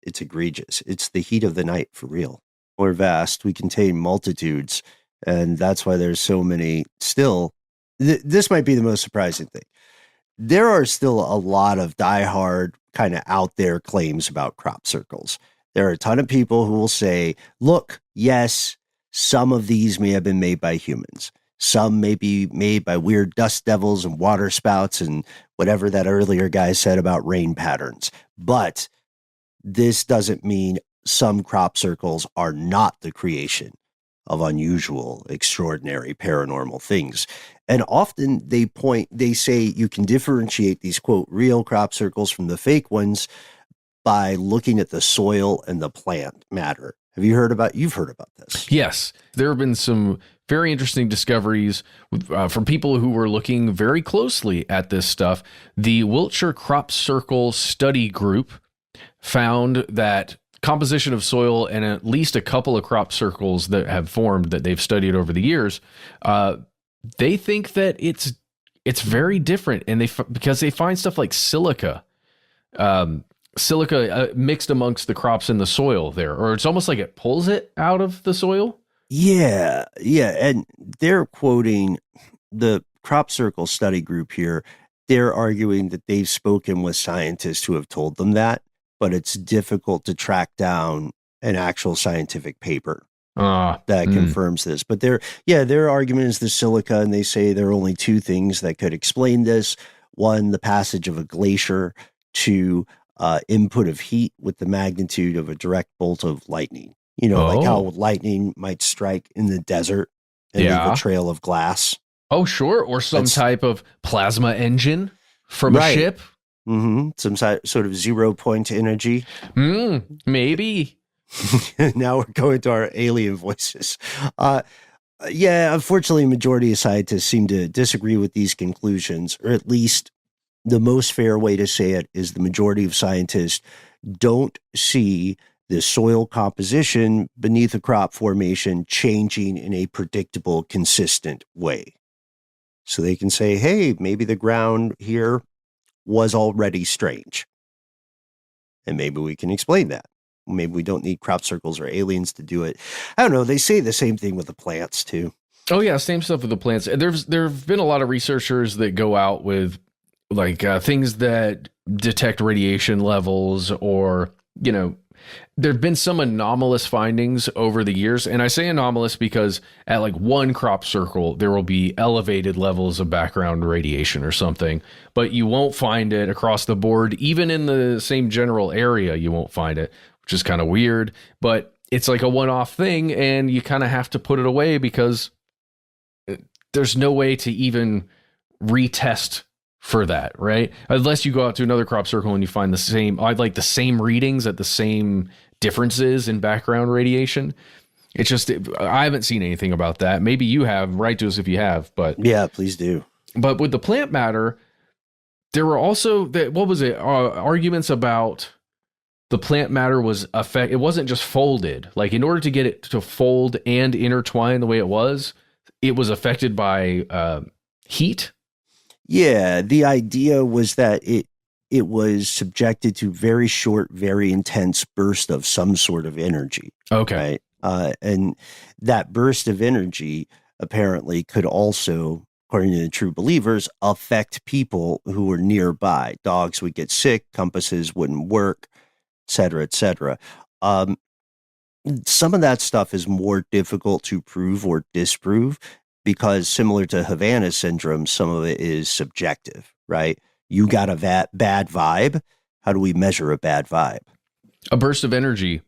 Speaker 1: It's egregious. It's the heat of the night for real. We're vast. We contain multitudes. And that's why there's so many still. This might be the most surprising thing. There are still a lot of diehard kind of out there claims about crop circles. There are a ton of people who will say, look, yes, some of these may have been made by humans. Some may be made by weird dust devils and water spouts and whatever that earlier guy said about rain patterns. But this doesn't mean some crop circles are not the creation of unusual, extraordinary, paranormal things. And often they say you can differentiate these, quote, real crop circles from the fake ones by looking at the soil and the plant matter. You've heard about this?
Speaker 2: Yes. There have been some very interesting discoveries from people who were looking very closely at this stuff. The Wiltshire Crop Circle Study Group found that composition of soil and at least a couple of crop circles that have formed that they've studied over the years, they think that it's very different, and because they find stuff like silica mixed amongst the crops in the soil there, or it's almost like it pulls it out of the soil.
Speaker 1: Yeah. And they're quoting the Crop Circle Study Group here. They're arguing that they've spoken with scientists who have told them that, but it's difficult to track down an actual scientific paper that confirms this. But their argument is the silica, and they say there are only two things that could explain this. One, the passage of a glacier. Two, input of heat with the magnitude of a direct bolt of lightning. Like how lightning might strike in the desert and leave a trail of glass.
Speaker 2: Oh, sure. Or some type of plasma engine from a ship.
Speaker 1: Mm-hmm. Some sort of 0 point energy.
Speaker 2: Maybe.
Speaker 1: Now we're going to our alien voices. Unfortunately, majority of scientists seem to disagree with these conclusions, or at least the most fair way to say it is the majority of scientists don't see the soil composition beneath a crop formation changing in a predictable, consistent way. So they can say, hey, maybe the ground here was already strange. And maybe we can explain that. Maybe we don't need crop circles or aliens to do it. I don't know. They say the same thing with the plants, too.
Speaker 2: Oh, yeah. Same stuff with the plants. There have been a lot of researchers that go out with things that detect radiation levels, or, there have been some anomalous findings over the years. And I say anomalous because at one crop circle, there will be elevated levels of background radiation or something, but you won't find it across the board. Even in the same general area, you won't find it, which is kind of weird, but it's like a one-off thing, and you kind of have to put it away because there's no way to even retest for that, right? Unless you go out to another crop circle and you find the same readings at the same differences in background radiation. It's just, I haven't seen anything about that. Maybe you have. Write to us if you have, but
Speaker 1: yeah, please do.
Speaker 2: But with the plant matter, there were also arguments about the plant matter it wasn't just folded. Like, in order to get it to fold and intertwine the way it was affected by heat.
Speaker 1: Yeah, the idea was that it was subjected to very short, very intense burst of some sort of energy.
Speaker 2: Okay.
Speaker 1: Right? And that burst of energy apparently could also, according to the true believers, affect people who were nearby. Dogs would get sick, compasses wouldn't work, et cetera, et cetera. Some of that stuff is more difficult to prove or disprove, because similar to Havana syndrome, some of it is subjective, right? You got a bad vibe. How do we measure a bad vibe?
Speaker 2: A burst of energy,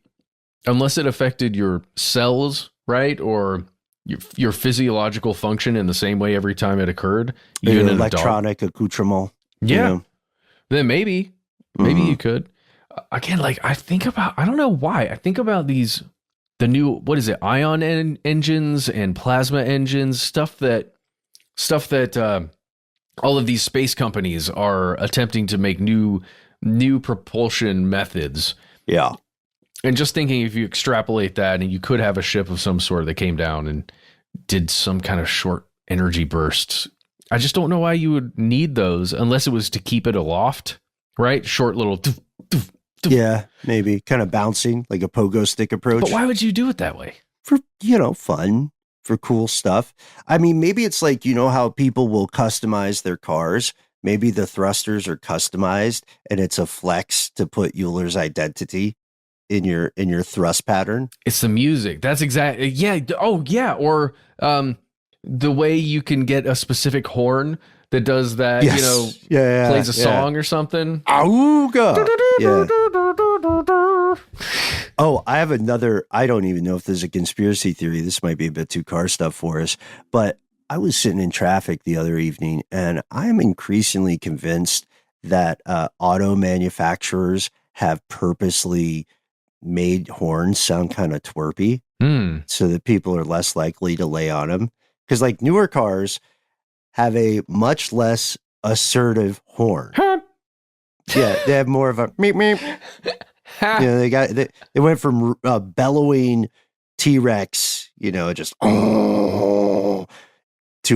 Speaker 2: unless it affected your cells, right? Or your physiological function in the same way every time it occurred.
Speaker 1: Even an electronic accoutrement.
Speaker 2: Yeah. Then maybe you could. Again, I don't know why. I think about the new, ion engines and plasma engines, stuff that all of these space companies are attempting to make new propulsion methods.
Speaker 1: Yeah.
Speaker 2: And just thinking, if you extrapolate that, and you could have a ship of some sort that came down and did some kind of short energy bursts, I just don't know why you would need those unless it was to keep it aloft, right? Short little. Doof, doof, doof.
Speaker 1: Yeah, maybe kind of bouncing like a pogo stick approach.
Speaker 2: But why would you do it that way?
Speaker 1: For, fun, for cool stuff. I mean, maybe it's like, how people will customize their cars. Maybe the thrusters are customized and it's a flex to put Euler's identity in your thrust pattern.
Speaker 2: It's the music. That's exactly. Yeah. Oh, yeah. Or the way you can get a specific horn that does that,
Speaker 1: Yes.
Speaker 2: plays a song or something.
Speaker 1: Auga. Yeah. Oh, I have another. I don't even know if this is a conspiracy theory. This might be a bit too car stuff for us, but I was sitting in traffic the other evening, and I am increasingly convinced that auto manufacturers have purposely made horns sound kind of twerpy so that people are less likely to lay on them. Because like newer cars have a much less assertive horn. Yeah, they have more of a meep meep. They went from bellowing T-Rex, just to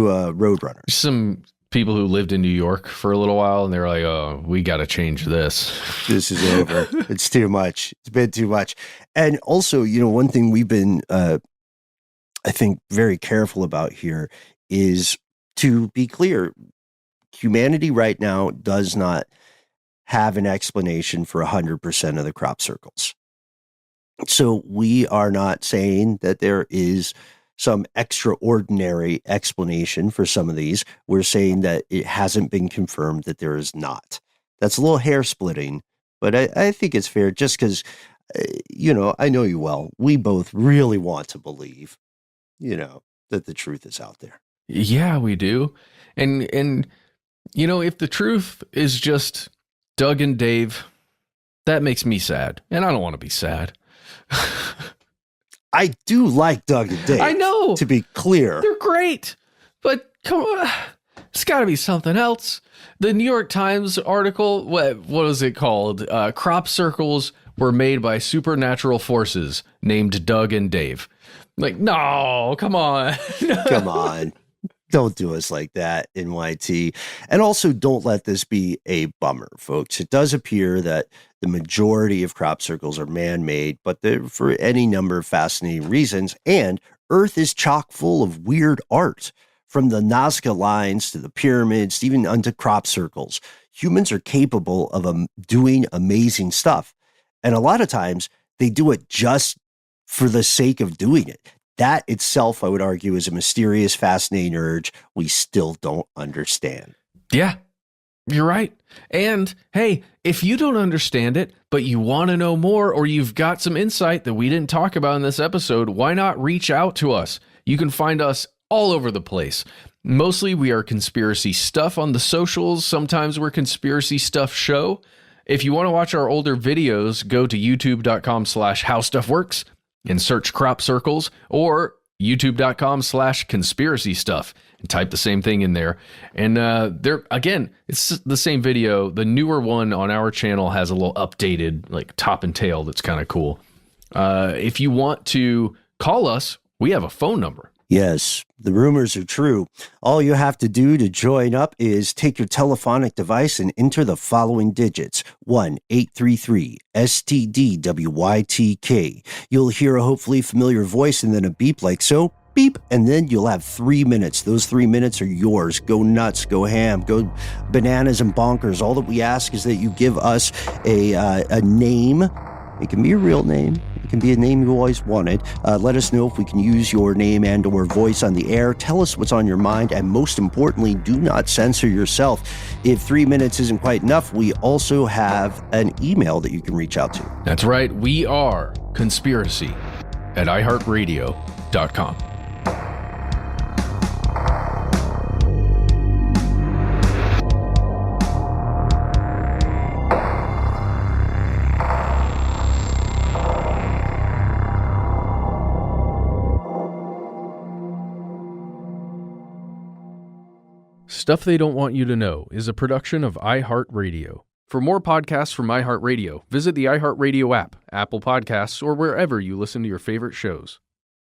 Speaker 1: a Roadrunner.
Speaker 2: Some people who lived in New York for a little while, and they're like, "Oh, we got to change this.
Speaker 1: This is over. It's too much. It's been too much." And also, one thing we've been, I think, very careful about here is to be clear. Humanity right now does not have an explanation for 100% of the crop circles. So we are not saying that there is some extraordinary explanation for some of these. We're saying that it hasn't been confirmed that there is not. That's a little hair splitting, but I think it's fair just because, I know you well. We both really want to believe, that the truth is out there.
Speaker 2: Yeah, we do. And if the truth is just Doug and Dave, that makes me sad. And I don't want to be sad.
Speaker 1: I do like Doug and Dave.
Speaker 2: I know.
Speaker 1: To be clear.
Speaker 2: They're great. But come on. It's got to be something else. The New York Times article, what was it called? Crop circles were made by supernatural forces named Doug and Dave. Like, no, come on.
Speaker 1: Come on. Don't do us like that, NYT. And also, don't let this be a bummer, folks. It does appear that the majority of crop circles are man-made, but they're for any number of fascinating reasons. And Earth is chock full of weird art, from the Nazca lines to the pyramids, even unto crop circles. Humans are capable of doing amazing stuff. And a lot of times, they do it just for the sake of doing it. That itself, I would argue, is a mysterious, fascinating urge we still don't understand.
Speaker 2: Yeah, you're right. And hey, if you don't understand it, but you want to know more, or you've got some insight that we didn't talk about in this episode, why not reach out to us? You can find us all over the place. Mostly we are Conspiracy Stuff on the socials. Sometimes we're Conspiracy Stuff Show. If you want to watch our older videos, go to youtube.com/howstuffworks. and search crop circles, or youtube.com/conspiracy stuff and type the same thing in there. And there again, it's the same video. The newer one on our channel has a little updated like top and tail that's kind of cool. If you want to call us, we have a phone number.
Speaker 1: Yes, the rumors are true. All you have to do to join up is take your telephonic device and enter the following digits: 1-833-STDWYTK. You'll hear a hopefully familiar voice and then a beep like so. Beep, and then you'll have 3 minutes. Those 3 minutes are yours. Go nuts, go ham, go bananas and bonkers. All that we ask is that you give us a name. It can be a real name. It can be a name you always wanted. Let us know if we can use your name and or voice on the air. Tell us what's on your mind. And most importantly, do not censor yourself. If 3 minutes isn't quite enough, we also have an email that you can reach out to.
Speaker 2: That's right. We are conspiracy@iHeartRadio.com. Stuff They Don't Want You to Know is a production of iHeartRadio. For more podcasts from iHeartRadio, visit the iHeartRadio app, Apple Podcasts, or wherever you listen to your favorite shows.